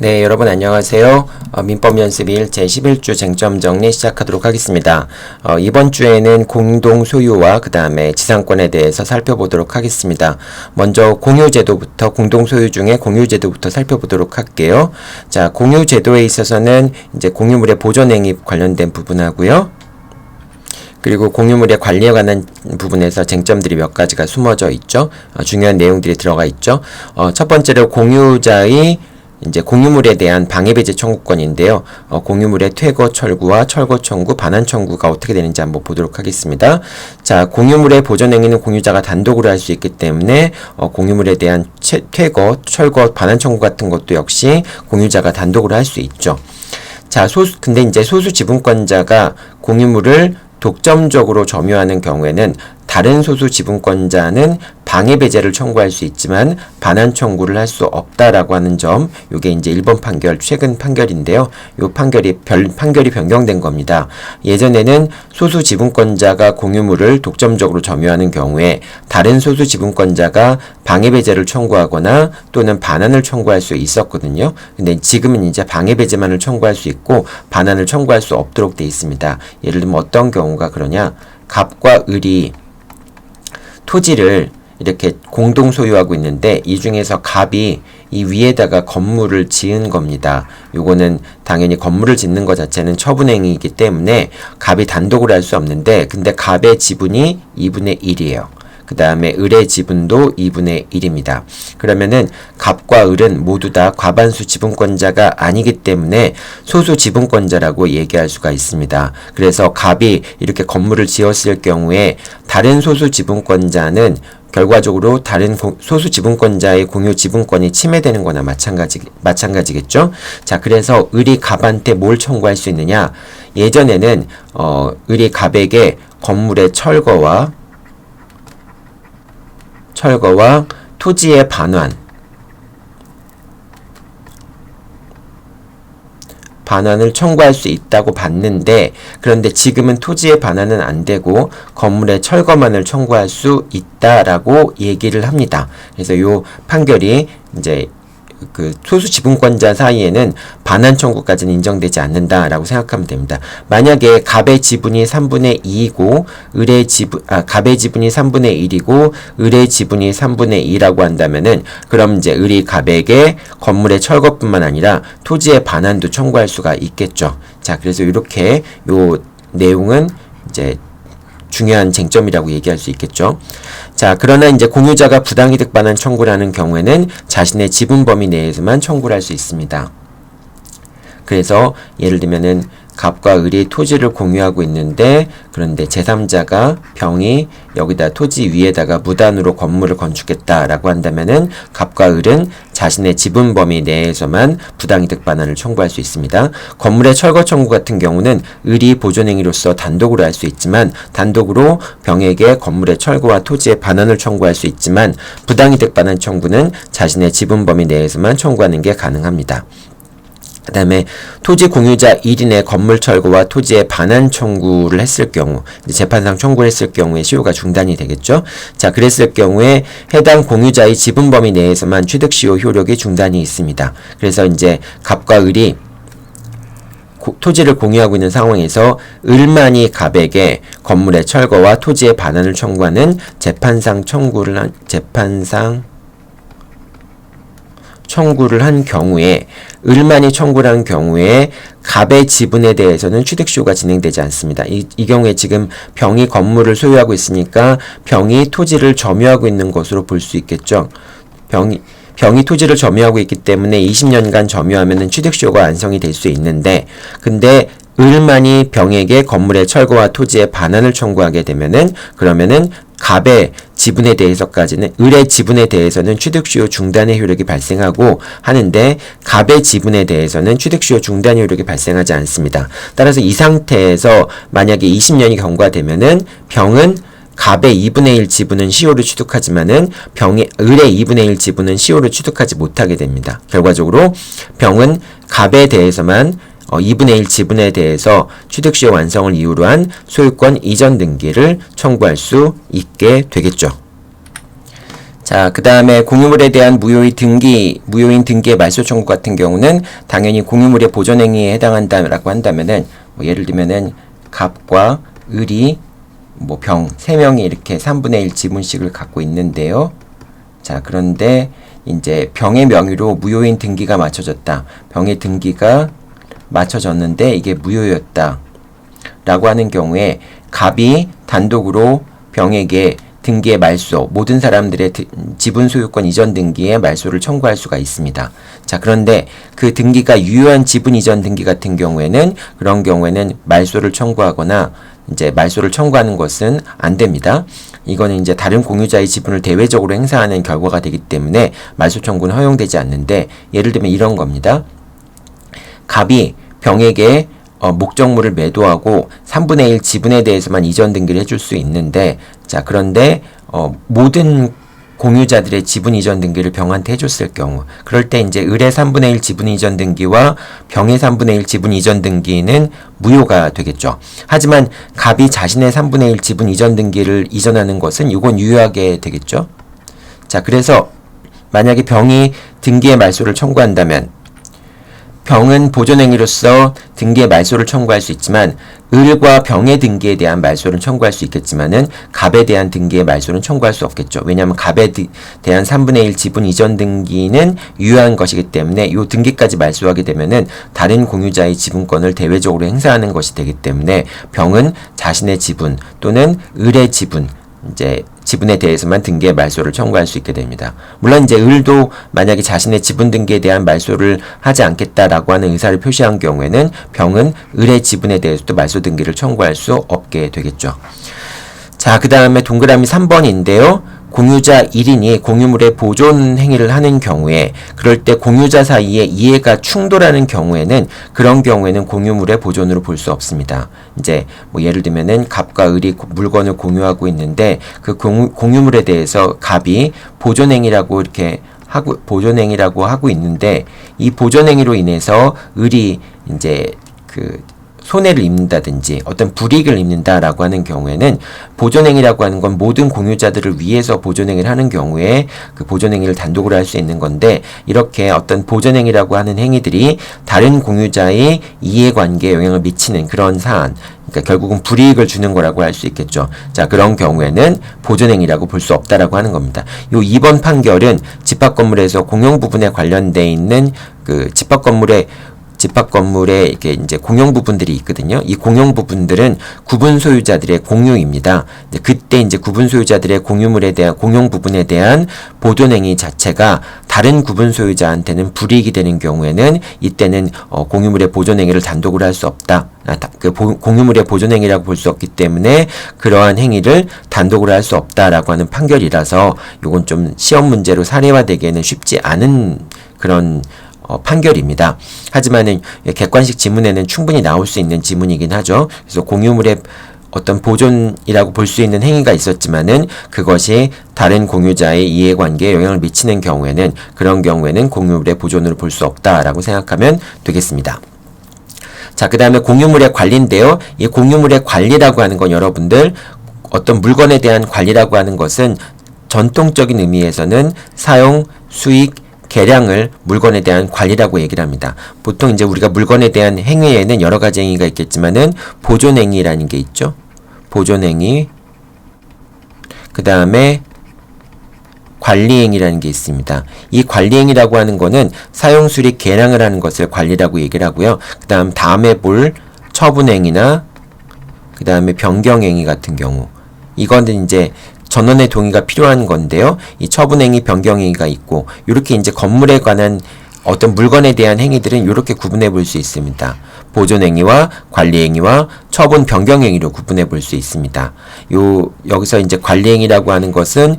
네, 여러분 안녕하세요. 민법 연습 1 제11주 쟁점 정리 시작하도록 하겠습니다. 이번 주에는 공동 소유와 그 다음에 지상권에 대해서 살펴보도록 하겠습니다. 먼저 공유제도부터, 공동 소유 중에 공유제도부터 살펴보도록 할게요. 자, 공유제도에 있어서는 이제 공유물의 보존행위 관련된 부분하고요. 그리고 공유물의 관리에 관한 부분에서 쟁점들이 몇 가지가 숨어져 있죠. 중요한 내용들이 들어가 있죠. 첫 번째로 공유자의 이제 공유물에 대한 방해배제 청구권인데요. 공유물의 퇴거 철구와 철거 청구, 반환 청구가 어떻게 되는지 한번 보도록 하겠습니다. 자, 공유물의 보존 행위는 공유자가 단독으로 할 수 있기 때문에 공유물에 대한 퇴거, 철거, 반환 청구 같은 것도 역시 공유자가 단독으로 할 수 있죠. 자, 근데 이제 소수 지분권자가 공유물을 독점적으로 점유하는 경우에는 다른 소수 지분권자는 방해배제를 청구할 수 있지만 반환 청구를 할 수 없다라고 하는 점, 요게 이제 1번 판결, 최근 판결인데요. 요 판결이 변경된 겁니다. 예전에는 소수 지분권자가 공유물을 독점적으로 점유하는 경우에 다른 소수 지분권자가 방해배제를 청구하거나 또는 반환을 청구할 수 있었거든요. 근데 지금은 이제 방해배제만을 청구할 수 있고 반환을 청구할 수 없도록 돼 있습니다. 예를 들면 어떤 경우가 그러냐? 갑과 을이 토지를 이렇게 공동 소유하고 있는데 이 중에서 갑이 이 위에다가 건물을 지은 겁니다. 요거는 당연히 건물을 짓는 것 자체는 처분행위이기 때문에 갑이 단독으로 할 수 없는데, 근데 갑의 지분이 2분의 1이에요. 그 다음에 을의 지분도 2분의 1입니다. 그러면은 갑과 을은 모두 다 과반수 지분권자가 아니기 때문에 소수 지분권자라고 얘기할 수가 있습니다. 그래서 갑이 이렇게 건물을 지었을 경우에 다른 소수 지분권자는 결과적으로 다른 소수 지분권자의 공유 지분권이 침해되는 거나 마찬가지겠죠? 자, 그래서 을이 갑한테 뭘 청구할 수 있느냐? 예전에는 을이 갑에게 건물의 철거와 토지의 반환을 청구할 수 있다고 봤는데, 그런데 지금은 토지의 반환은 안 되고 건물의 철거만을 청구할 수 있다라고 얘기를 합니다. 그래서 요 판결이 이제 그 소수 지분권자 사이에는 반환 청구까지는 인정되지 않는다라고 생각하면 됩니다. 만약에 갑의 지분이 3분의 2이고 갑의 지분이 3분의 1이고 을의 지분이 3분의 2라고 한다면은 그럼 이제 을이 갑에게 건물의 철거뿐만 아니라 토지의 반환도 청구할 수가 있겠죠. 자, 그래서 이렇게 요 내용은 이제 중요한 쟁점이라고 얘기할 수 있겠죠. 자, 그러나 이제 공유자가 부당이득 반환 청구를 하는 경우에는 자신의 지분 범위 내에서만 청구를 할 수 있습니다. 그래서 예를 들면은 갑과 을이 토지를 공유하고 있는데, 그런데 제3자가 병이 여기다 토지 위에다가 무단으로 건물을 건축했다라고 한다면은 갑과 을은 자신의 지분 범위 내에서만 부당이득 반환을 청구할 수 있습니다. 건물의 철거 청구 같은 경우는 을이 보존행위로서 단독으로 할 수 있지만, 단독으로 병에게 건물의 철거와 토지의 반환을 청구할 수 있지만, 부당이득 반환 청구는 자신의 지분 범위 내에서만 청구하는 게 가능합니다. 그 다음에 토지 공유자 1인의 건물 철거와 토지의 반환 청구를 했을 경우, 재판상 청구를 했을 경우에 시효가 중단이 되겠죠. 자, 그랬을 경우에 해당 공유자의 지분 범위 내에서만 취득시효 효력이 중단이 있습니다. 그래서 이제 갑과 을이 토지를 공유하고 있는 상황에서 을만이 갑에게 건물의 철거와 토지의 반환을 청구하는 재판상 청구를 한 경우에, 을만이 청구를 한 경우에 갑의 지분에 대해서는 취득시효가 진행되지 않습니다. 이 경우에 지금 병이 건물을 소유하고 있으니까 병이 토지를 점유하고 있는 것으로 볼 수 있겠죠. 병이 토지를 점유하고 있기 때문에 20년간 점유하면은 취득시효가 완성이 될 수 있는데, 근데 을만이 병에게 건물의 철거와 토지의 반환을 청구하게 되면은, 그러면은 갑의 지분에 대해서까지는, 을의 지분에 대해서는 취득시효 중단의 효력이 발생하고 하는데, 갑의 지분에 대해서는 취득시효 중단의 효력이 발생하지 않습니다. 따라서 이 상태에서 만약에 20년이 경과되면은 병은 갑의 2분의 1 지분은 시효를 취득하지만은 을의 2분의 1 지분은 시효를 취득하지 못하게 됩니다. 결과적으로 병은 갑에 대해서만 2분의 1 지분에 대해서 취득시효 완성을 이유로 한 소유권 이전 등기를 청구할 수 있게 되겠죠. 자, 그 다음에 공유물에 대한 무효인 등기의 말소 청구 같은 경우는 당연히 공유물의 보존행위에 해당한다라고 한다면은, 뭐 예를 들면은 갑과 을이 뭐 세 명이 이렇게 3분의 1 지분씩을 갖고 있는데요. 자, 그런데 이제 병의 명의로 무효인 등기가 맞춰졌다. 병의 등기가 맞춰졌는데 이게 무효였다. 라고 하는 경우에 갑이 단독으로 병에게 등기의 말소, 모든 사람들의 지분 소유권 이전 등기의 말소를 청구할 수가 있습니다. 자, 그런데 그 등기가 유효한 지분 이전 등기 같은 경우에는 그런 경우에는 말소를 청구하거나 이제 말소를 청구하는 것은 안 됩니다. 이거는 이제 다른 공유자의 지분을 대외적으로 행사하는 결과가 되기 때문에 말소 청구는 허용되지 않는데, 예를 들면 이런 겁니다. 갑이 병에게 목적물을 매도하고 3분의 1 지분에 대해서만 이전 등기를 해줄 수 있는데, 자, 그런데 모든 공유자들의 지분 이전 등기를 병한테 해줬을 경우, 그럴 때 이제 을의 3분의 1 지분 이전 등기와 병의 3분의 1 지분 이전 등기는 무효가 되겠죠. 하지만 갑이 자신의 3분의 1 지분 이전 등기를 이전하는 것은 이건 유효하게 되겠죠. 자, 그래서 만약에 병이 등기의 말소를 청구한다면 병은 보존행위로서 등기의 말소를 청구할 수 있지만 을과 병의 등기에 대한 말소는 청구할 수 있겠지만은 갑에 대한 등기의 말소는 청구할 수 없겠죠. 왜냐하면 갑에 대한 3분의 1 지분 이전 등기는 유효한 것이기 때문에 이 등기까지 말소하게 되면은 다른 공유자의 지분권을 대외적으로 행사하는 것이 되기 때문에 병은 자신의 지분 또는 을의 지분에 대해서만 등기의 말소를 청구할 수 있게 됩니다. 물론 이제 을도 만약에 자신의 지분 등기에 대한 말소를 하지 않겠다라고 하는 의사를 표시한 경우에는 병은 을의 지분에 대해서도 말소 등기를 청구할 수 없게 되겠죠. 자, 그 다음에 동그라미 3번인데요. 공유자 1인이 공유물의 보존 행위를 하는 경우에, 그럴 때 공유자 사이에 이해가 충돌하는 경우에는 그런 경우에는 공유물의 보존으로 볼 수 없습니다. 이제 뭐 예를 들면은 갑과 을이 물건을 공유하고 있는데 그 공유물에 대해서 갑이 보존행위라고 하고 있는데 이 보존행위로 인해서 을이 이제 손해를 입는다든지 어떤 불이익을 입는다라고 하는 경우에는 보존행위라고 하는 건 모든 공유자들을 위해서 보존행위를 하는 경우에 그 보존행위를 단독으로 할 수 있는 건데, 이렇게 어떤 보존행위라고 하는 행위들이 다른 공유자의 이해관계에 영향을 미치는 그런 사안, 그러니까 결국은 불이익을 주는 거라고 할 수 있겠죠. 자, 그런 경우에는 보존행위라고 볼 수 없다라고 하는 겁니다. 요 2번 판결은 집합건물에서 공용 부분에 관련돼 있는 집합건물에 이렇게 이제 공용 부분들이 있거든요. 이 공용 부분들은 구분 소유자들의 공유입니다. 그때 이제 구분 소유자들의 공유물에 대한 공용 부분에 대한 보존행위 자체가 다른 구분 소유자한테는 불이익이 되는 경우에는 이때는 공유물의 보존행위를 단독으로 할 수 없다. 공유물의 보존행위라고 볼 수 없기 때문에 그러한 행위를 단독으로 할 수 없다라고 하는 판결이라서 이건 좀 시험 문제로 사례화되기에는 쉽지 않은 그런 판결입니다. 하지만은 객관식 지문에는 충분히 나올 수 있는 지문이긴 하죠. 그래서 공유물의 어떤 보존이라고 볼 수 있는 행위가 있었지만은 그것이 다른 공유자의 이해관계에 영향을 미치는 경우에는 그런 경우에는 공유물의 보존으로 볼 수 없다라고 생각하면 되겠습니다. 자, 그 다음에 공유물의 관리인데요. 이 공유물의 관리라고 하는 건 여러분들 어떤 물건에 대한 관리라고 하는 것은 전통적인 의미에서는 사용, 수익, 계량을 물건에 대한 관리라고 얘기를 합니다. 보통 이제 우리가 물건에 대한 행위에는 여러 가지 행위가 있겠지만은 보존행위라는 게 있죠. 보존행위, 그 다음에 관리행위라는 게 있습니다. 이 관리행위라고 하는 거는 사용, 수익, 계량을 하는 것을 관리라고 얘기를 하고요. 다음에 볼 처분행위나 그 다음에 변경행위 같은 경우, 이거는 이제 전원의 동의가 필요한 건데요. 이 처분행위, 변경행위가 있고, 이렇게 이제 건물에 관한 어떤 물건에 대한 행위들은 이렇게 구분해 볼 수 있습니다. 보존행위와 관리행위와 처분, 변경행위로 구분해 볼 수 있습니다. 여기서 이제 관리행위라고 하는 것은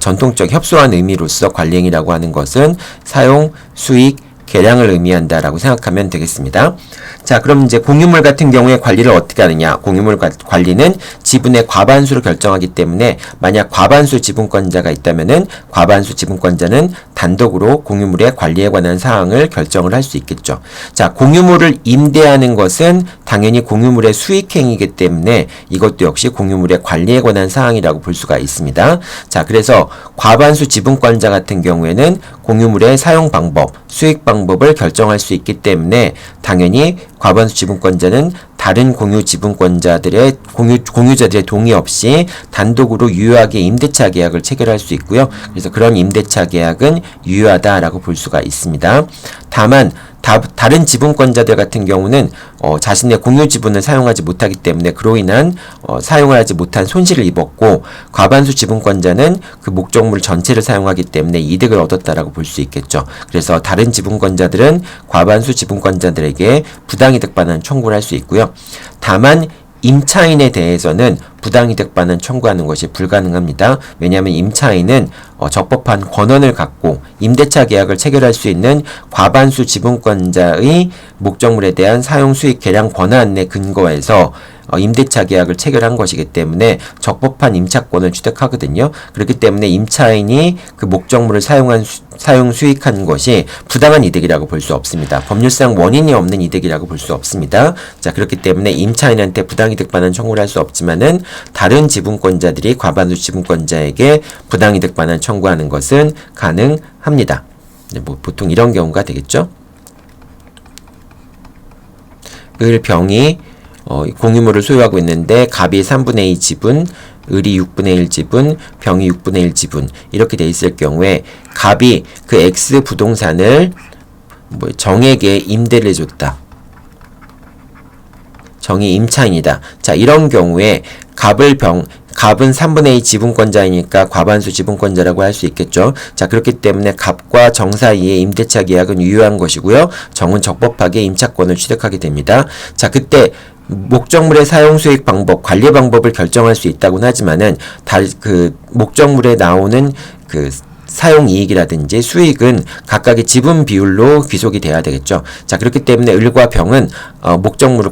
전통적 협소한 의미로서 관리행위라고 하는 것은 사용, 수익, 계량을 의미한다라고 생각하면 되겠습니다. 자, 그럼 이제 공유물 같은 경우에 관리를 어떻게 하느냐? 공유물 관리는 지분의 과반수를 결정하기 때문에 만약 과반수 지분권자가 있다면은 과반수 지분권자는 단독으로 공유물의 관리에 관한 사항을 결정을 할 수 있겠죠. 자, 공유물을 임대하는 것은 당연히 공유물의 수익행위이기 때문에 이것도 역시 공유물의 관리에 관한 사항이라고 볼 수가 있습니다. 자, 그래서 과반수 지분권자 같은 경우에는 공유물의 사용 방법, 수익 방법을 결정할 수 있기 때문에 당연히 과반수 지분권자는 다른 공유자들의 동의 없이 단독으로 유효하게 임대차 계약을 체결할 수 있고요. 그래서 그런 임대차 계약은 유효하다라고 볼 수가 있습니다. 다만 다른 지분권자들 같은 경우는 자신의 공유 지분을 사용하지 못하기 때문에 그로 인한 사용하지 못한 손실을 입었고, 과반수 지분권자는 그 목적물 전체를 사용하기 때문에 이득을 얻었다라고 볼 수 있겠죠. 그래서 다른 지분권자들은 과반수 지분권자들에게 부당이득 반환 청구를 할 수 있고요. 다만 임차인에 대해서는 부당이득 반환 청구하는 것이 불가능합니다. 왜냐하면 임차인은 적법한 권한을 갖고 임대차 계약을 체결할 수 있는 과반수 지분권자의 목적물에 대한 사용 수익 개량 권한에 근거해서 임대차 계약을 체결한 것이기 때문에 적법한 임차권을 취득하거든요. 그렇기 때문에 임차인이 그 목적물을 사용 수익한 것이 부당한 이득이라고 볼 수 없습니다. 법률상 원인이 없는 이득이라고 볼 수 없습니다. 자, 그렇기 때문에 임차인한테 부당이득 반환 청구를 할 수 없지만은 다른 지분권자들이 과반수 지분권자에게 부당이득 반환 청구하는 것은 가능합니다. 보통 이런 경우가 되겠죠. 을병이 공유물을 소유하고 있는데 갑이 3분의 2 지분, 을이 6분의 1 지분, 병이 6분의 1 지분 이렇게 돼 있을 경우에 갑이 그 X 부동산을 정에게 임대를 해줬다. 정이 임차인이다. 자, 이런 경우에 갑은 3분의 2 지분권자이니까 과반수 지분권자라고 할 수 있겠죠. 자, 그렇기 때문에 갑과 정 사이의 임대차 계약은 유효한 것이고요. 정은 적법하게 임차권을 취득하게 됩니다. 자, 그때 목적물의 사용 수익 방법, 관리 방법을 결정할 수 있다고는 하지만은 그 목적물에 나오는 그 사용 이익이라든지 수익은 각각의 지분 비율로 귀속이 돼야 되겠죠. 자, 그렇기 때문에 을과 병은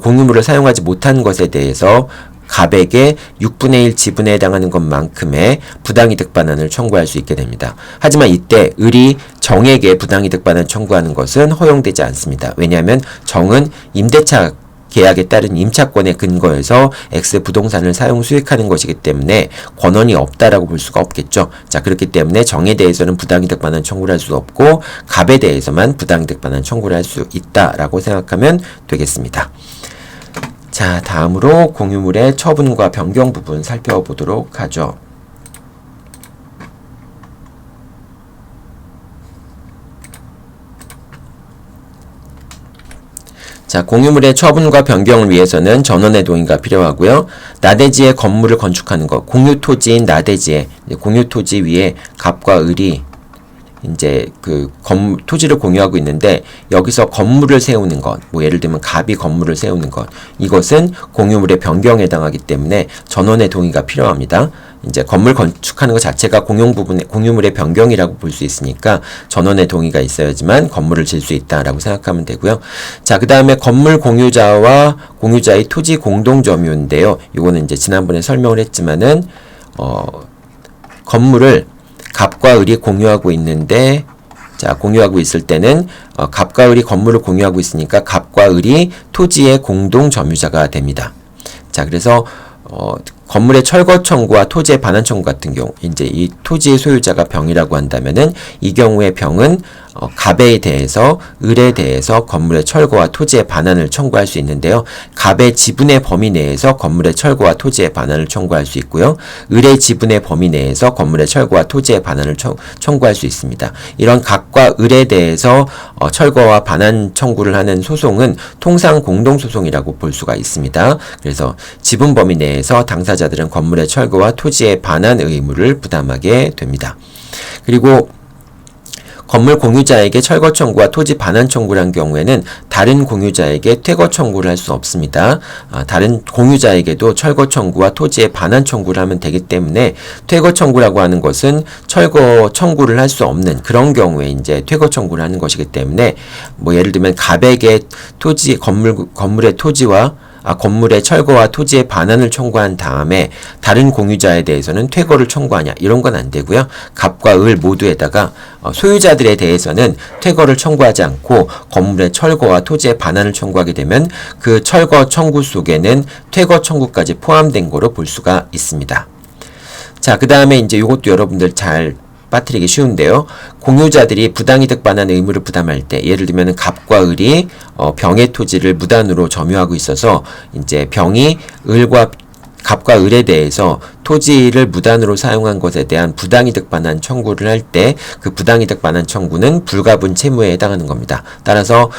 공유물을 사용하지 못한 것에 대해서 갑에게 6분의 1 지분에 해당하는 것만큼의 부당이득 반환을 청구할 수 있게 됩니다. 하지만 이때 을이 정에게 부당이득 반환 청구하는 것은 허용되지 않습니다. 왜냐하면 정은 임대차 계약에 따른 임차권에 근거해서 X 부동산을 사용 수익하는 것이기 때문에 권한이 없다라고 볼 수가 없겠죠. 자, 그렇기 때문에 정에 대해서는 부당이득 반환 청구를 할 수 없고 갑에 대해서만 부당이득 반환 청구를 할 수 있다라고 생각하면 되겠습니다. 자, 다음으로 공유물의 처분과 변경 부분 살펴보도록 하죠. 자, 공유물의 처분과 변경을 위해서는 전원의 동의가 필요하고요. 나대지에 건물을 건축하는 것, 공유토지인 나대지에, 공유토지 위에 갑과 을이 이제 토지를 공유하고 있는데 여기서 건물을 세우는 것, 예를 들면 갑이 건물을 세우는 것, 이것은 공유물의 변경에 해당하기 때문에 전원의 동의가 필요합니다. 이제 건물 건축하는 것 자체가 공유물의 변경이라고 볼 수 있으니까 전원의 동의가 있어야지만 건물을 질 수 있다라고 생각하면 되고요. 자, 그 다음에 건물 공유자와 공유자의 토지 공동 점유인데요. 이거는 이제 지난번에 설명을 했지만은 건물을 갑과 을이 공유하고 있는데, 자, 공유하고 있을 때는 갑과 을이 건물을 공유하고 있으니까 갑과 을이 토지의 공동 점유자가 됩니다. 자, 그래서 건물의 철거 청구와 토지의 반환 청구 같은 경우, 이제 이 토지의 소유자가 병이라고 한다면은 이 경우에 병은 갑에 대해서 을에 대해서 건물의 철거와 토지의 반환을 청구할 수 있는데요. 갑의 지분의 범위 내에서 건물의 철거와 토지의 반환을 청구할 수 있고요. 을의 지분의 범위 내에서 건물의 철거와 토지의 반환을 청구할 수 있습니다. 이런 갑과 을에 대해서 철거와 반환 청구를 하는 소송은 통상 공동소송이라고 볼 수가 있습니다. 그래서 지분 범위 내에서 당사자들은 건물의 철거와 토지의 반환 의무를 부담하게 됩니다. 그리고 건물 공유자에게 철거 청구와 토지 반환 청구를 한 경우에는 다른 공유자에게 퇴거 청구를 할 수 없습니다. 다른 공유자에게도 철거 청구와 토지의 반환 청구를 하면 되기 때문에 퇴거 청구라고 하는 것은 철거 청구를 할 수 없는 그런 경우에 이제 퇴거 청구를 하는 것이기 때문에 뭐 예를 들면 갑에게 토지 건물의 토지와 건물의 철거와 토지의 반환을 청구한 다음에 다른 공유자에 대해서는 퇴거를 청구하냐 이런 건 안 되고요. 갑과 을 모두에다가 소유자들에 대해서는 퇴거를 청구하지 않고 건물의 철거와 토지의 반환을 청구하게 되면 그 철거 청구 속에는 퇴거 청구까지 포함된 거로 볼 수가 있습니다. 자, 그 다음에 이제 이것도 여러분들 잘 빠뜨리기 쉬운데요. 공유자들이 부당이득 반환 의무를 부담할 때, 예를 들면 갑과 을이 병의 토지를 무단으로 점유하고 있어서 이제 병이 갑과 을에 대해서 토지를 무단으로 사용한 것에 대한 부당이득 반환 청구를 할 때 그 부당이득 반환 청구는 불가분 채무에 해당하는 겁니다. 따라서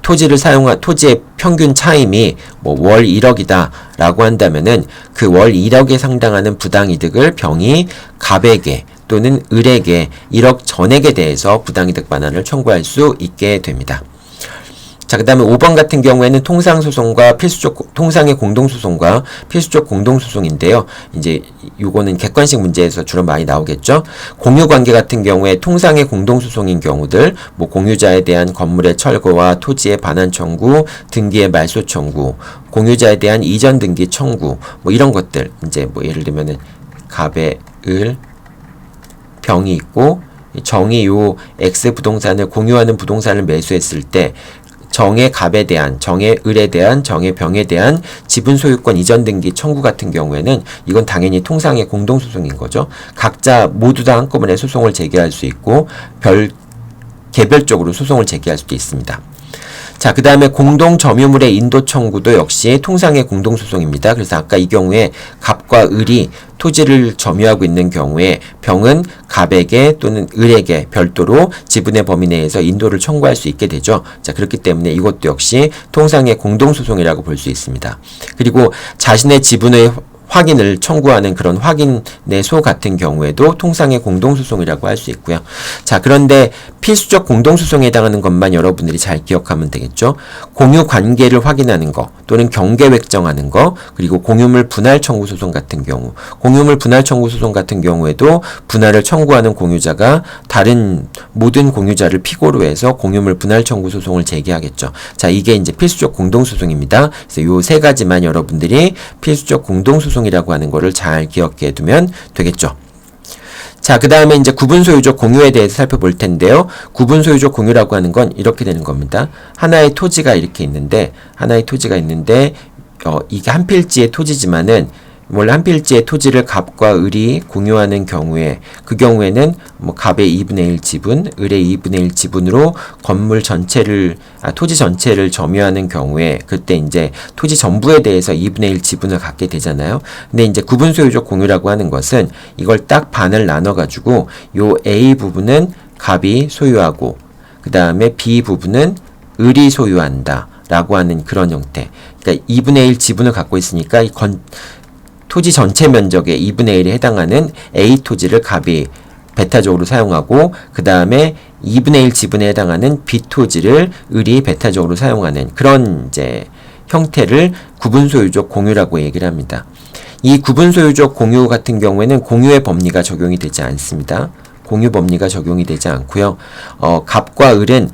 토지의 평균 차임이 뭐 월 1억이다 라고 한다면은 그 월 1억에 상당하는 부당이득을 병이 갑에게 또는 을에게 1억 전액에 대해서 부당이득 반환을 청구할 수 있게 됩니다. 자, 그 다음에 5번 같은 경우에는 통상의 공동소송과 필수적 공동소송인데요. 이제 요거는 객관식 문제에서 주로 많이 나오겠죠. 공유관계 같은 경우에 통상의 공동소송인 경우들, 뭐 공유자에 대한 건물의 철거와 토지의 반환 청구, 등기의 말소 청구, 공유자에 대한 이전 등기 청구, 뭐 이런 것들, 이제 뭐 예를 들면은 갑의 을, 병이 있고, 정이 요 X 부동산을 공유하는 부동산을 매수했을 때 정의 갑에 대한, 정의 을에 대한, 정의 병에 대한 지분 소유권 이전 등기 청구 같은 경우에는 이건 당연히 통상의 공동소송인 거죠. 각자 모두 다 한꺼번에 소송을 제기할 수 있고 개별적으로 소송을 제기할 수도 있습니다. 자, 그 다음에 공동 점유물의 인도 청구도 역시 통상의 공동소송입니다. 그래서 아까 이 경우에 갑과 을이 토지를 점유하고 있는 경우에 병은 갑에게 또는 을에게 별도로 지분의 범위 내에서 인도를 청구할 수 있게 되죠. 자, 그렇기 때문에 이것도 역시 통상의 공동소송이라고 볼 수 있습니다. 그리고 자신의 지분의 확인을 청구하는 그런 확인내소 같은 경우에도 통상의 공동소송이라고 할 수 있고요. 자, 그런데 필수적 공동소송에 해당하는 것만 여러분들이 잘 기억하면 되겠죠. 공유 관계를 확인하는 거 또는 경계획 정하는 거, 그리고 공유물 분할 청구 소송 같은 경우, 공유물 분할 청구 소송 같은 경우에도 분할을 청구하는 공유자가 다른 모든 공유자를 피고로 해서 공유물 분할 청구 소송을 제기하겠죠. 자, 이게 이제 필수적 공동소송입니다. 그래서 요 세 가지만 여러분들이 필수적 공동소송이라고 하는 거를 잘 기억해 두면 되겠죠. 자, 그 다음에 이제 구분소유적 공유에 대해서 살펴볼 텐데요. 구분소유적 공유라고 하는 건 이렇게 되는 겁니다. 하나의 토지가 있는데 이게 한 필지의 토지지만은 원래 한 필지의 토지를 갑과 을이 공유하는 경우에 그 경우에는 뭐 갑의 2분의 1 지분, 을의 2분의 1 지분으로 토지 전체를 점유하는 경우에 그때 이제 토지 전부에 대해서 2분의 1 지분을 갖게 되잖아요. 근데 이제 구분소유적 공유라고 하는 것은 이걸 딱 반을 나눠 가지고 요 A 부분은 갑이 소유하고 그 다음에 B 부분은 을이 소유한다 라고 하는 그런 형태. 그러니까 2분의 1 지분을 갖고 있으니까 토지 전체 면적의 2분의 1에 해당하는 A 토지를 갑이 배타적으로 사용하고 그 다음에 2분의 1 지분에 해당하는 B 토지를 을이 배타적으로 사용하는 그런 이제 형태를 구분소유적 공유라고 얘기를 합니다. 이 구분소유적 공유 같은 경우에는 공유의 법리가 적용이 되지 않습니다. 공유 법리가 적용이 되지 않고요. 갑과 을은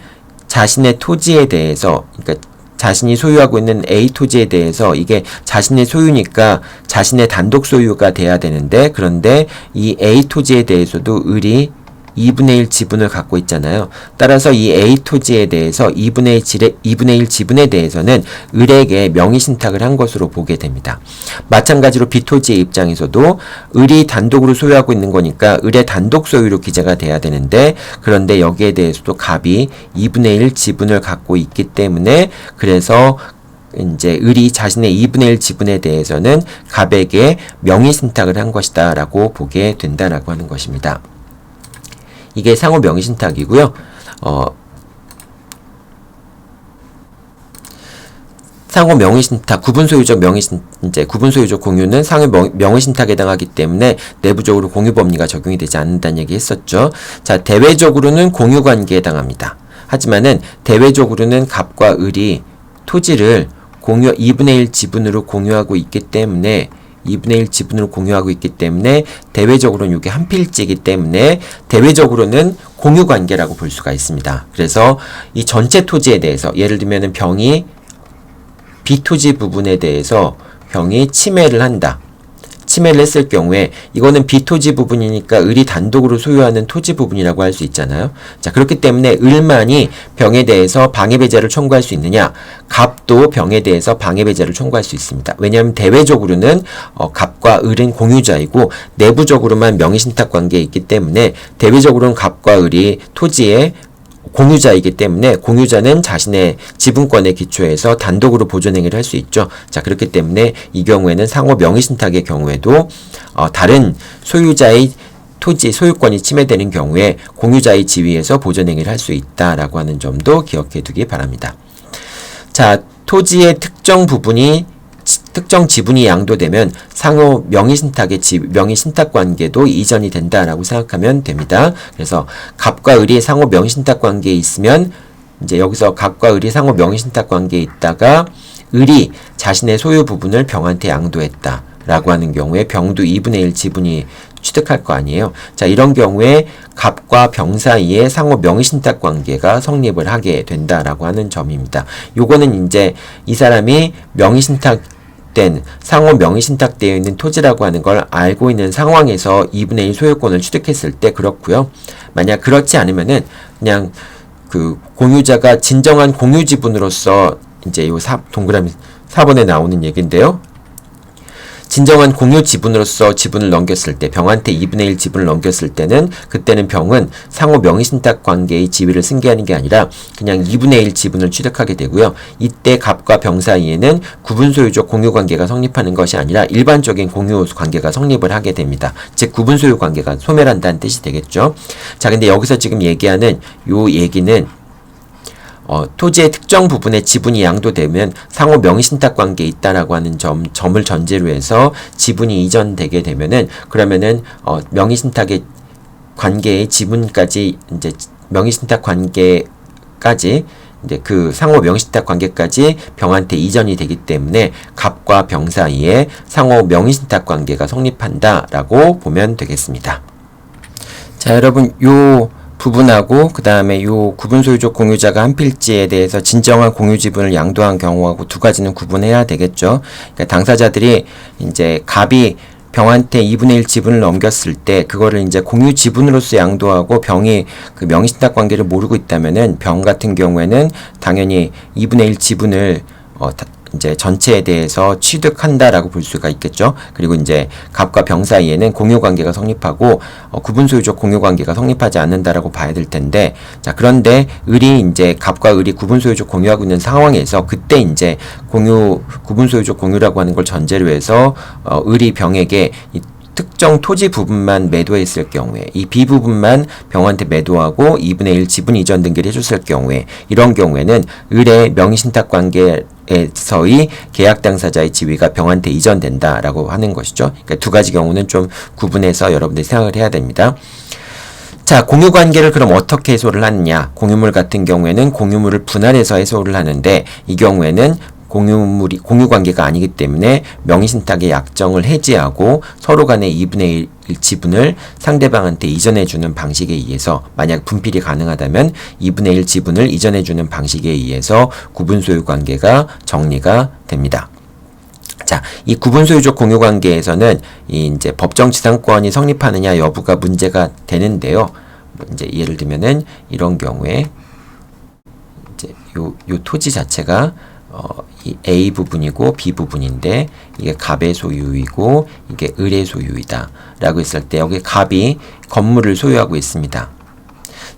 자신의 토지에 대해서, 그러니까 자신이 소유하고 있는 A 토지에 대해서 이게 자신의 소유니까 자신의 단독 소유가 돼야 되는데, 그런데 이 A 토지에 대해서도 을이 2분의 1 지분을 갖고 있잖아요. 따라서 이 A 토지에 대해서 2분의 1 지분에 대해서는 을에게 명의신탁을 한 것으로 보게 됩니다. 마찬가지로 B 토지의 입장에서도 을이 단독으로 소유하고 있는 거니까 을의 단독 소유로 기재가 돼야 되는데, 그런데 여기에 대해서도 갑이 2분의 1 지분을 갖고 있기 때문에 그래서 이제 을이 자신의 2분의 1 지분에 대해서는 갑에게 명의신탁을 한 것이다 라고 보게 된다라고 하는 것입니다. 이게 상호 명의신탁이고요. 상호 명의신탁, 구분소유적 이제 구분소유적 공유는 상호 명의신탁에 해당하기 때문에 내부적으로 공유법리가 적용이 되지 않는다는 얘기 했었죠. 자, 대외적으로는 공유관계에 해당합니다. 하지만은 대외적으로는 갑과 을이 토지를 2분의 1 지분으로 공유하고 있기 때문에 대외적으로는 이게 한 필지이기 때문에 대외적으로는 공유관계라고 볼 수가 있습니다. 그래서 이 전체 토지에 대해서 예를 들면은 병이 B토지 부분에 대해서 병이 침해를 했을 경우에 이거는 B토지 부분이니까 을이 단독으로 소유하는 토지 부분이라고 할 수 있잖아요. 자, 그렇기 때문에 을만이 병에 대해서 방해배제를 청구할 수 있느냐? 갑도 병에 대해서 방해배제를 청구할 수 있습니다. 왜냐하면 대외적으로는 갑과 을은 공유자이고 내부적으로만 명의신탁 관계에 있기 때문에 대외적으로는 갑과 을이 토지에 공유자이기 때문에 공유자는 자신의 지분권에 기초해서 단독으로 보존행위를 할 수 있죠. 자, 그렇기 때문에 이 경우에는 상호 명의신탁의 경우에도 다른 소유자의 토지 소유권이 침해되는 경우에 공유자의 지위에서 보존행위를 할 수 있다라고 하는 점도 기억해 두기 바랍니다. 자, 토지의 특정 지분이 양도되면 상호 명의신탁 관계도 이전이 된다라고 생각하면 됩니다. 그래서 갑과 을이 상호 명의신탁 관계에 있으면 이제 여기서 갑과 을이 상호 명의신탁 관계에 있다가 을이 자신의 소유 부분을 병한테 양도했다라고 하는 경우에 병도 2분의 1 지분이 취득할 거 아니에요. 자, 이런 경우에 갑과 병 사이에 상호 명의신탁 관계가 성립을 하게 된다라고 하는 점입니다. 요거는 이제 이 사람이 상호 명의신탁되어 있는 토지라고 하는 걸 알고 있는 상황에서 2분의 1 소유권을 취득했을 때 그렇고요. 만약 그렇지 않으면은 그냥 그 공유자가 진정한 공유 지분으로서 이제 요 동그라미 4번에 나오는 얘기인데요. 진정한 공유 지분으로서 지분을 넘겼을 때 병한테 2분의 1 지분을 넘겼을 때는 그때는 병은 상호 명의신탁 관계의 지위를 승계하는 게 아니라 그냥 2분의 1 지분을 취득하게 되고요. 이때 갑과 병 사이에는 구분소유적 공유관계가 성립하는 것이 아니라 일반적인 공유관계가 성립을 하게 됩니다. 즉 구분소유 관계가 소멸한다는 뜻이 되겠죠. 자, 근데 여기서 지금 얘기하는 요 얘기는 토지의 특정 부분의 지분이 양도되면 상호 명의신탁 관계에 있다라고 하는 점을 전제로 해서 지분이 이전되게 되면은 그러면은 명의신탁의 관계의 지분까지 이제 명의신탁 관계까지 이제 그 상호 명의신탁 관계까지 병한테 이전이 되기 때문에 갑과 병 사이에 상호 명의신탁 관계가 성립한다라고 보면 되겠습니다. 자, 여러분 요 부분하고 그 다음에 요 구분소유적 공유자가 한 필지에 대해서 진정한 공유 지분을 양도한 경우하고 두 가지는 구분해야 되겠죠. 그러니까 당사자들이 이제 갑이 병한테 2분의 1 지분을 넘겼을 때 그거를 이제 공유 지분으로서 양도하고 병이 그 명의신탁 관계를 모르고 있다면은 병 같은 경우에는 당연히 2분의 1 지분을 이제 전체에 대해서 취득한다라고 볼 수가 있겠죠. 그리고 이제 갑과 병 사이에는 공유관계가 성립하고 구분소유적 공유관계가 성립하지 않는다라고 봐야 될 텐데, 자, 그런데 이제 갑과 을이 구분소유적 공유하고 있는 상황에서 그때 이제 구분소유적 공유라고 하는 걸 전제로 해서 을이 병에게 특정 토지 부분만 매도했을 경우에 이 B 부분만 병한테 매도하고 2분의 1 지분 이전 등기를 해줬을 경우에 이런 경우에는 을의 명의신탁 관계에서의 계약 당사자의 지위가 병한테 이전된다라고 하는 것이죠. 그러니까 두 가지 경우는 좀 구분해서 여러분들이 생각을 해야 됩니다. 자, 공유관계를 그럼 어떻게 해소를 하느냐? 공유물 같은 경우에는 공유물을 분할해서 해소를 하는데 이 경우에는 공유관계가 아니기 때문에 명의신탁의 약정을 해지하고 서로 간의 2분의 1 지분을 상대방한테 이전해주는 방식에 의해서 만약 분필이 가능하다면 2분의 1 지분을 이전해주는 방식에 의해서 구분소유관계가 정리가 됩니다. 자, 이 구분소유적 공유관계에서는 이제 법정지상권이 성립하느냐 여부가 문제가 되는데요. 이제 예를 들면은 이런 경우에 이제 요 토지 자체가 이 A 부분이고 B 부분인데 이게 갑의 소유이고 이게 을의 소유이다 라고 했을 때 여기 갑이 건물을 소유하고 있습니다.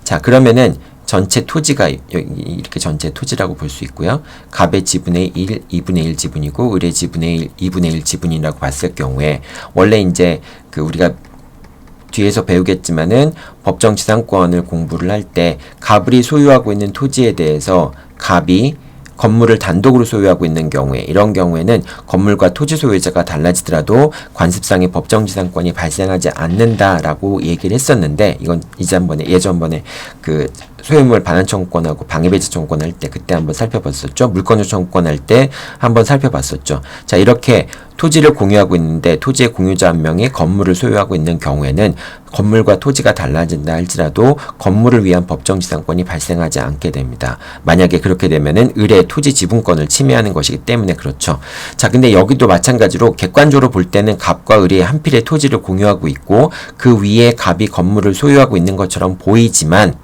자, 그러면은 전체 토지가 이렇게 전체 토지라고 볼 수 있고요. 갑의 지분의 2분의 1 지분이고 을의 지분의 2분의 1 지분이라고 봤을 경우에 원래 이제 그 우리가 뒤에서 배우겠지만은 법정지상권을 공부를 할 때 갑이 소유하고 있는 토지에 대해서 갑이 건물을 단독으로 소유하고 있는 경우에, 이런 경우에는 건물과 토지 소유자가 달라지더라도 관습상의 법정지상권이 발생하지 않는다라고 얘기를 했었는데, 이건 예전번에 그 소유물 반환 청구권하고 방해배제 청구권 할 때 그때 한번 살펴봤었죠. 물권 청구권 할 때 한번 살펴봤었죠. 자, 이렇게 토지를 공유하고 있는데 토지의 공유자 한 명이 건물을 소유하고 있는 경우에는 건물과 토지가 달라진다 할지라도 건물을 위한 법정지상권이 발생하지 않게 됩니다. 만약에 그렇게 되면은 을의 토지 지분권을 침해하는 것이기 때문에 그렇죠. 자, 근데 여기도 마찬가지로 객관적으로 볼 때는 갑과 을이 한 필의 토지를 공유하고 있고 그 위에 갑이 건물을 소유하고 있는 것처럼 보이지만,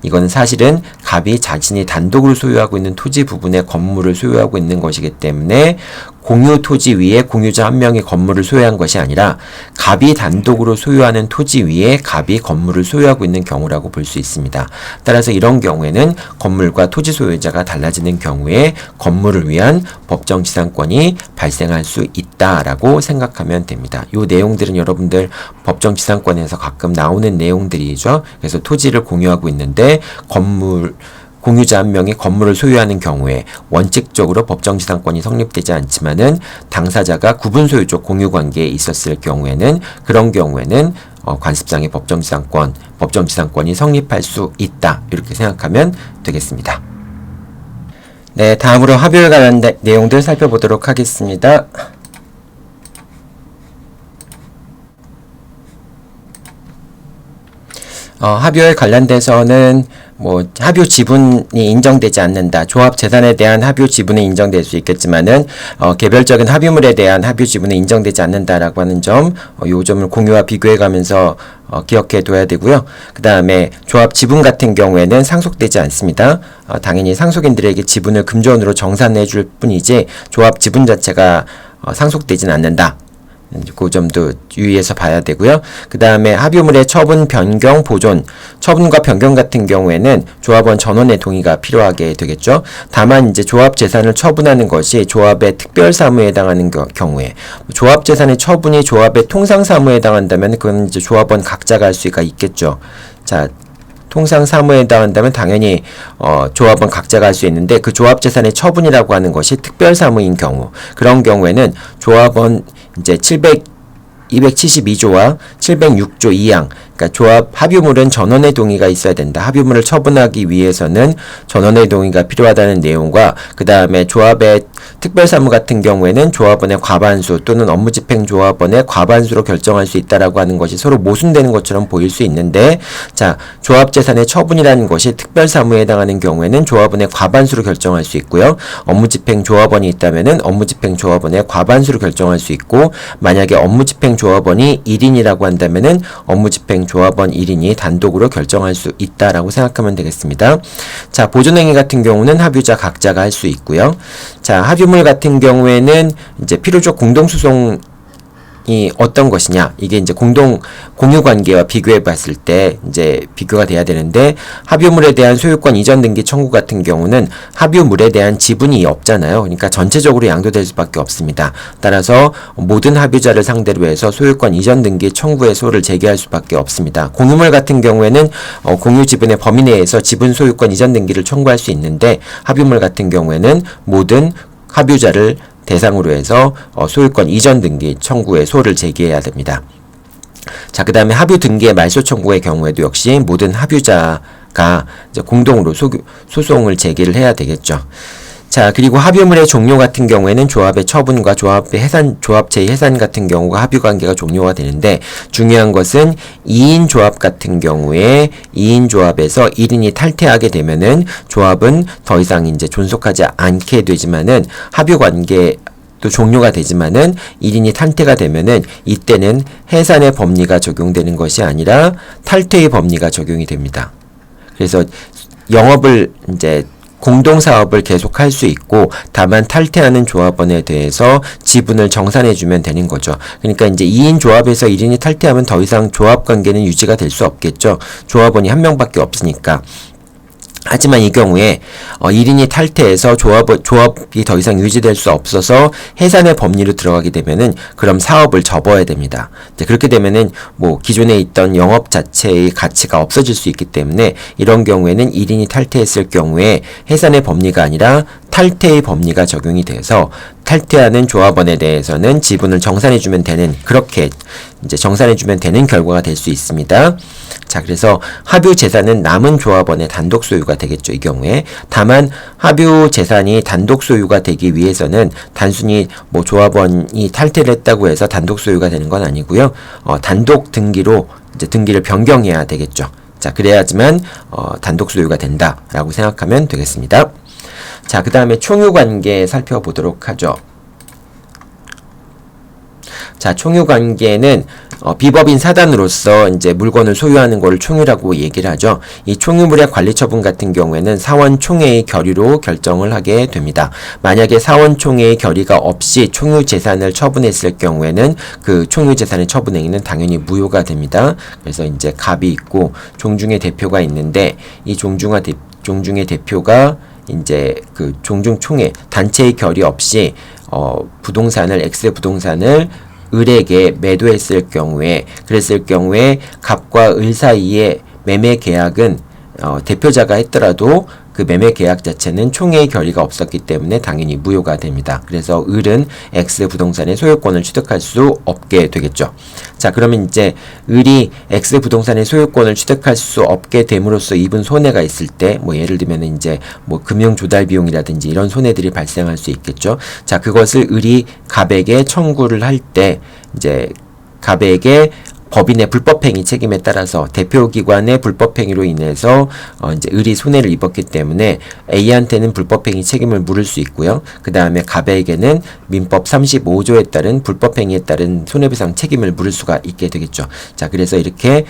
이거는 사실은 갑이 자신이 단독으로 소유하고 있는 토지 부분에 건물을 소유하고 있는 것이기 때문에 공유 토지 위에 공유자 한 명이 건물을 소유한 것이 아니라 갑이 단독으로 소유하는 토지 위에 갑이 건물을 소유하고 있는 경우라고 볼 수 있습니다. 따라서 이런 경우에는 건물과 토지 소유자가 달라지는 경우에 건물을 위한 법정지상권이 발생할 수 있다라고 생각하면 됩니다. 이 내용들은 여러분들 법정지상권에서 가끔 나오는 내용들이죠. 그래서 토지를 공유하고 있는데 공유자 한 명이 건물을 소유하는 경우에 원칙적으로 법정지상권이 성립되지 않지만은 당사자가 구분소유적 공유관계에 있었을 경우에는 그런 경우에는 관습상의 법정지상권이 성립할 수 있다. 이렇게 생각하면 되겠습니다. 네, 다음으로 합의에 관한 내용들 살펴보도록 하겠습니다. 합의에 관련돼서는 합의 지분이 인정되지 않는다. 조합 재산에 대한 합의 지분이 인정될 수 있겠지만은 개별적인 합의물에 대한 합의 지분이 인정되지 않는다라고 하는 점, 요 점을 공유와 비교해 가면서 기억해 둬야 되고요. 그 다음에 조합 지분 같은 경우에는 상속되지 않습니다. 당연히 상속인들에게 지분을 금전으로 정산해 줄 뿐이지 조합 지분 자체가 상속되진 않는다. 그 점도 유의해서 봐야 되고요. 그 다음에 합의물의 처분, 변경, 보존, 처분과 변경 같은 경우에는 조합원 전원의 동의가 필요하게 되겠죠. 다만 이제 조합 재산을 처분하는 것이 조합의 특별 사무에 해당하는 경우에, 조합 재산의 처분이 조합의 통상 사무에 해당한다면 그건 이제 조합원 각자가 할 수가 있겠죠. 자, 통상 사무에 해당한다면 당연히 조합원 각자가 할 수 있는데, 그 조합 재산의 처분이라고 하는 것이 특별 사무인 경우, 그런 경우에는 조합원 이제 272조와 706조 2항, 그러니까 조합 합의물은 전원의 동의가 있어야 된다. 합의물을 처분하기 위해서는 전원의 동의가 필요하다는 내용과, 그 다음에 조합의 특별사무 같은 경우에는 조합원의 과반수 또는 업무집행조합원의 과반수로 결정할 수 있다라고 하는 것이 서로 모순되는 것처럼 보일 수 있는데, 자, 조합재산의 처분이라는 것이 특별사무에 해당하는 경우에는 조합원의 과반수로 결정할 수 있고요. 업무집행조합원이 있다면은 업무집행조합원의 과반수로 결정할 수 있고, 만약에 업무집행조합원이 1인이라고 한다면은 업무집행조합원 1인이 단독으로 결정할 수 있다라고 생각하면 되겠습니다. 자, 보존행위 같은 경우는 합의자 각자가 할 수 있고요. 자, 합의물 같은 경우에는 이제 필요적 공동소송이 어떤 것이냐, 이게 이제 공유관계와 비교해 봤을 때 이제 비교가 돼야 되는데, 합의물에 대한 소유권 이전 등기 청구 같은 경우는 합의물에 대한 지분이 없잖아요. 그러니까 전체적으로 양도될 수밖에 없습니다. 따라서 모든 합의자를 상대로 해서 소유권 이전 등기 청구의 소를 제기할 수밖에 없습니다. 공유물 같은 경우에는 공유 지분의 범위 내에서 지분 소유권 이전 등기를 청구할 수 있는데, 합의물 같은 경우에는 모든 합의자를 대상으로 해서 소유권 이전 등기 청구의 소를 제기해야 됩니다. 자, 그 다음에 합의 등기의 말소 청구의 경우에도 역시 모든 합의자가 이제 공동으로 소송을 제기를 해야 되겠죠. 자, 그리고 합의물의 종료 같은 경우에는 조합의 처분과 조합체의 해산 같은 경우가 합의관계가 종료가 되는데, 중요한 것은 2인 조합 같은 경우에 2인 조합에서 1인이 탈퇴하게 되면은 조합은 더 이상 이제 존속하지 않게 되지만은 합의관계 또 종료가 되지만은 1인이 탈퇴가 되면은 이때는 해산의 법리가 적용되는 것이 아니라 탈퇴의 법리가 적용이 됩니다. 그래서 영업을 이제 공동사업을 계속할 수 있고, 다만 탈퇴하는 조합원에 대해서 지분을 정산해주면 되는 거죠. 그러니까 이제 2인 조합에서 1인이 탈퇴하면 더 이상 조합관계는 유지가 될 수 없겠죠. 조합원이 한 명밖에 없으니까. 하지만 이 경우에 1인이 탈퇴해서 조합이 더 이상 유지될 수 없어서 해산의 법리로 들어가게 되면은 그럼 사업을 접어야 됩니다. 이제 그렇게 되면은 기존에 있던 영업 자체의 가치가 없어질 수 있기 때문에, 이런 경우에는 1인이 탈퇴했을 경우에 해산의 법리가 아니라 탈퇴의 법리가 적용이 돼서 탈퇴하는 조합원에 대해서는 지분을 정산해주면 되는, 그렇게 이제 정산해주면 되는 결과가 될 수 있습니다. 자, 그래서 합유 재산은 남은 조합원의 단독 소유가 되겠죠, 이 경우에. 다만 합유 재산이 단독 소유가 되기 위해서는 단순히 뭐 조합원이 탈퇴를 했다고 해서 단독 소유가 되는 건 아니고요. 단독 등기로 이제 등기를 변경해야 되겠죠. 자, 그래야지만 단독 소유가 된다라고 생각하면 되겠습니다. 자, 그 다음에 총유관계 살펴보도록 하죠. 자, 총유관계는 비법인 사단으로서 이제 물건을 소유하는 것을 총유라고 얘기를 하죠. 이 총유물의 관리 처분 같은 경우에는 사원총회의 결의로 결정을 하게 됩니다. 만약에 사원총회의 결의가 없이 총유 재산을 처분했을 경우에는 그 총유 재산의 처분 행위는 당연히 무효가 됩니다. 그래서 이제 갑이 있고 종중의 대표가 있는데, 이 종중의 대표가 이제 그 종중총회 단체의 결의 없이 부동산을 X 부동산을 을에게 매도했을 경우에, 그랬을 경우에 갑과 을 사이의 매매 계약은 대표자가 했더라도 그 매매 계약 자체는 총회의 결의가 없었기 때문에 당연히 무효가 됩니다. 그래서 을은 X 부동산의 소유권을 취득할 수 없게 되겠죠. 자, 그러면 이제 을이 X 부동산의 소유권을 취득할 수 없게 됨으로써 입은 손해가 있을 때, 뭐 예를 들면 이제 뭐 금융 조달 비용이라든지 이런 손해들이 발생할 수 있겠죠. 자, 그것을 을이 갑에게 청구를 할 때 이제 갑에게 법인의 불법행위 책임에 따라서 대표기관의 불법행위로 인해서 이제 을이 손해를 입었기 때문에 A한테는 불법행위 책임을 물을 수 있고요. 그 다음에 갑에게는 민법 35조에 따른 불법행위에 따른 손해배상 책임을 물을 수가 있게 되겠죠. 자, 그래서 이렇게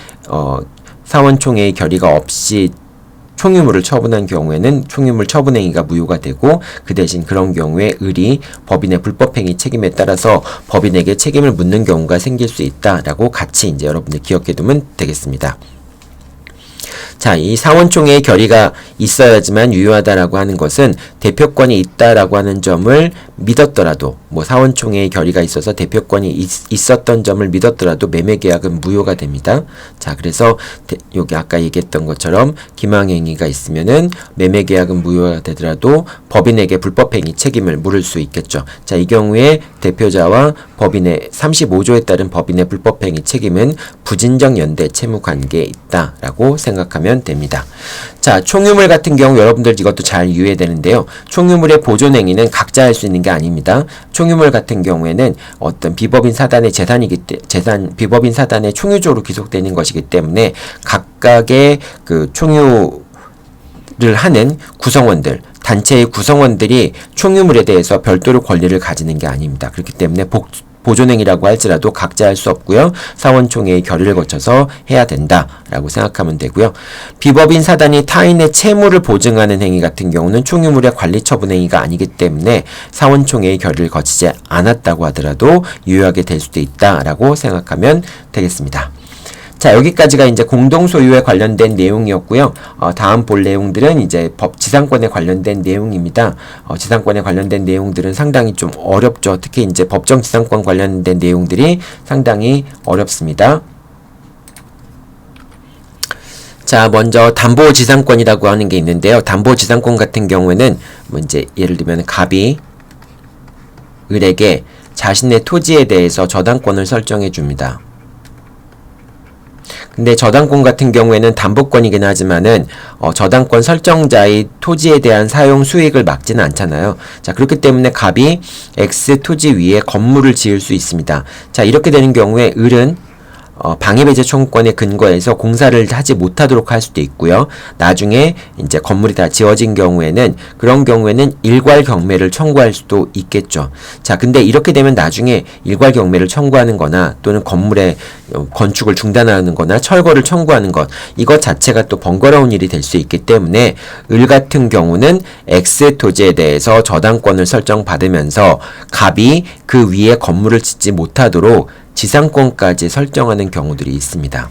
사원총회의 결의가 없이 총유물을 처분한 경우에는 총유물 처분행위가 무효가 되고, 그 대신 그런 경우에 을이 법인의 불법행위 책임에 따라서 법인에게 책임을 묻는 경우가 생길 수 있다라고 같이 이제 여러분들 기억해두면 되겠습니다. 자, 이 사원총회의 결의가 있어야지만 유효하다라고 하는 것은 대표권이 있다라고 하는 점을 믿었더라도, 뭐 사원총회의 결의가 있어서 대표권이 있었던 점을 믿었더라도 매매계약은 무효가 됩니다. 자, 그래서 여기 아까 얘기했던 것처럼 기망행위가 있으면은 매매계약은 무효가 되더라도 법인에게 불법행위 책임을 물을 수 있겠죠. 자, 이 경우에 대표자와 법인의 35조에 따른 법인의 불법행위 책임은 부진적 연대 채무관계에 있다라고 생각하면 됩니다. 자, 총유물 같은 경우 여러분들 이것도 잘 유의해야 되는데요. 총유물의 보존행위는 각자 할 수 있는 게 아닙니다. 총유물 같은 경우에는 어떤 비법인 사단의 비법인 사단의 총유조로 기속되는 것이기 때문에 각각의 그 총유를 하는 구성원들, 단체의 구성원들이 총유물에 대해서 별도로 권리를 가지는 게 아닙니다. 그렇기 때문에 보존행위라고 할지라도 각자 할 수 없고요. 사원총회의 결의를 거쳐서 해야 된다라고 생각하면 되고요. 비법인 사단이 타인의 채무를 보증하는 행위 같은 경우는 총유물의 관리 처분 행위가 아니기 때문에 사원총회의 결의를 거치지 않았다고 하더라도 유효하게 될 수도 있다라고 생각하면 되겠습니다. 자, 여기까지가 이제 공동소유에 관련된 내용이었고요. 다음 볼 내용들은 이제 지상권에 관련된 내용입니다. 지상권에 관련된 내용들은 상당히 좀 어렵죠. 특히 이제 법정 지상권 관련된 내용들이 상당히 어렵습니다. 자, 먼저 담보지상권이라고 하는 게 있는데요. 담보지상권 같은 경우에는 뭐 이제 예를 들면 갑이 을에게 자신의 토지에 대해서 저당권을 설정해 줍니다. 근데 저당권 같은 경우에는 담보권이긴 하지만은 저당권 설정자의 토지에 대한 사용 수익을 막지는 않잖아요. 자, 그렇기 때문에 갑이 X 토지 위에 건물을 지을 수 있습니다. 자, 이렇게 되는 경우에 을은 방해배제 청구권에 근거해서 공사를 하지 못하도록 할 수도 있고요. 나중에 이제 건물이 다 지어진 경우에는 그런 경우에는 일괄 경매를 청구할 수도 있겠죠. 자, 근데 이렇게 되면 나중에 일괄 경매를 청구하는 거나 또는 건물의 건축을 중단하는 거나 철거를 청구하는 것, 이것 자체가 또 번거로운 일이 될 수 있기 때문에 을 같은 경우는 X 토지에 대해서 저당권을 설정받으면서 갑이 그 위에 건물을 짓지 못하도록 지상권까지 설정하는 경우들이 있습니다.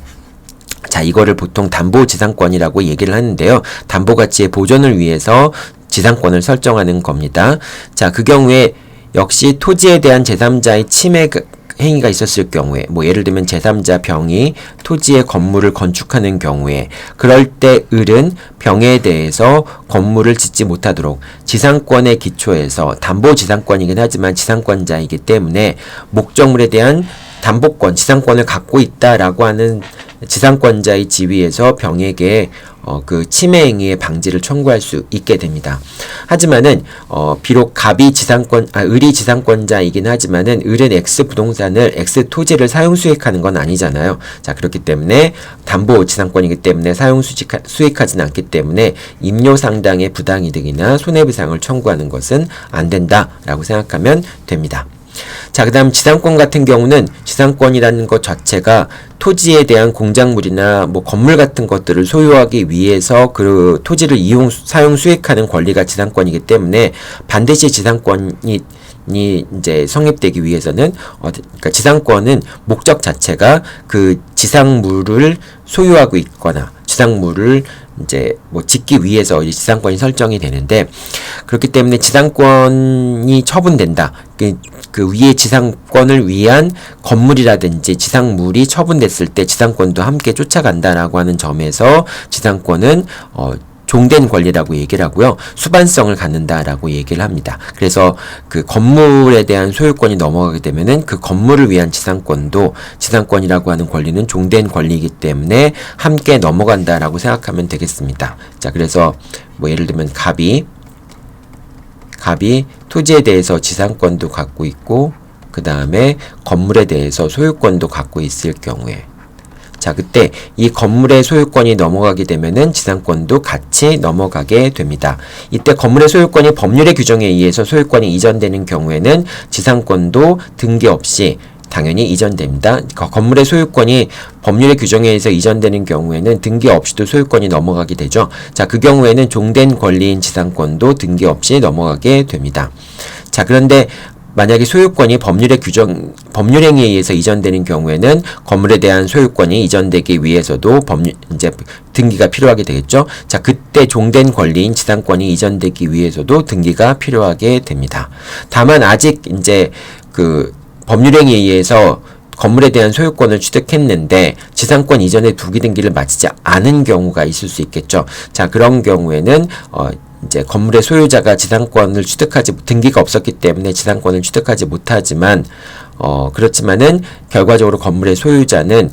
자, 이거를 보통 담보지상권이라고 얘기를 하는데요. 담보가치의 보존을 위해서 지상권을 설정하는 겁니다. 자, 그 경우에 역시 토지에 대한 제3자의 침해가 행위가 있었을 경우에, 뭐 예를 들면 제3자 병이 토지에 건물을 건축하는 경우에, 그럴 때 을은 병에 대해서 건물을 짓지 못하도록 지상권의 기초에서, 담보지상권이긴 하지만 지상권자이기 때문에 목적물에 대한 담보권, 지상권을 갖고 있다라고 하는 지상권자의 지위에서 병에게 그 침해 행위의 방지를 청구할 수 있게 됩니다. 하지만은 비록 을이 지상권자이긴 하지만은 을은 X 부동산을 X 토지를 사용 수익하는 건 아니잖아요. 자, 그렇기 때문에 담보 지상권이기 때문에 사용 수익하지는 않기 때문에 임료 상당의 부당이득이나 손해배상을 청구하는 것은 안 된다라고 생각하면 됩니다. 자, 그 다음 지상권 같은 경우는 지상권이라는 것 자체가 토지에 대한 공작물이나 뭐 건물 같은 것들을 소유하기 위해서 그 토지를 사용 수익하는 권리가 지상권이기 때문에 반드시 지상권이 이제 성립되기 위해서는 그러니까 지상권은 목적 자체가 그 지상물을 소유하고 있거나 지상물을 이제 뭐 짓기 위해서 지상권이 설정이 되는데, 그렇기 때문에 지상권이 처분된다. 그 위에 지상권을 위한 건물이라든지 지상물이 처분됐을 때 지상권도 함께 쫓아간다라고 하는 점에서 지상권은 종된 권리라고 얘기를 하고요. 수반성을 갖는다라고 얘기를 합니다. 그래서 그 건물에 대한 소유권이 넘어가게 되면은 그 건물을 위한 지상권도, 지상권이라고 하는 권리는 종된 권리이기 때문에 함께 넘어간다라고 생각하면 되겠습니다. 자, 그래서 뭐 예를 들면 갑이 토지에 대해서 지상권도 갖고 있고 그 다음에 건물에 대해서 소유권도 갖고 있을 경우에, 자, 그때 이 건물의 소유권이 넘어가게 되면은 지상권도 같이 넘어가게 됩니다. 이때 건물의 소유권이 법률의 규정에 의해서 소유권이 이전되는 경우에는 지상권도 등기 없이 당연히 이전됩니다. 건물의 소유권이 법률의 규정에 의해서 이전되는 경우에는 등기 없이도 소유권이 넘어가게 되죠. 자, 그 경우에는 종된 권리인 지상권도 등기 없이 넘어가게 됩니다. 자, 그런데 만약에 소유권이 법률의 법률행위에 의해서 이전되는 경우에는 건물에 대한 소유권이 이전되기 위해서도 이제 등기가 필요하게 되겠죠. 자, 그때 종된 권리인 지상권이 이전되기 위해서도 등기가 필요하게 됩니다. 다만 아직 이제 그 법률행위에 의해서 건물에 대한 소유권을 취득했는데 지상권 이전의 부기 등기를 마치지 않은 경우가 있을 수 있겠죠. 자, 그런 경우에는 이제 건물의 소유자가 지상권을 등기가 없었기 때문에 지상권을 취득하지 못하지만 그렇지만은 결과적으로 건물의 소유자는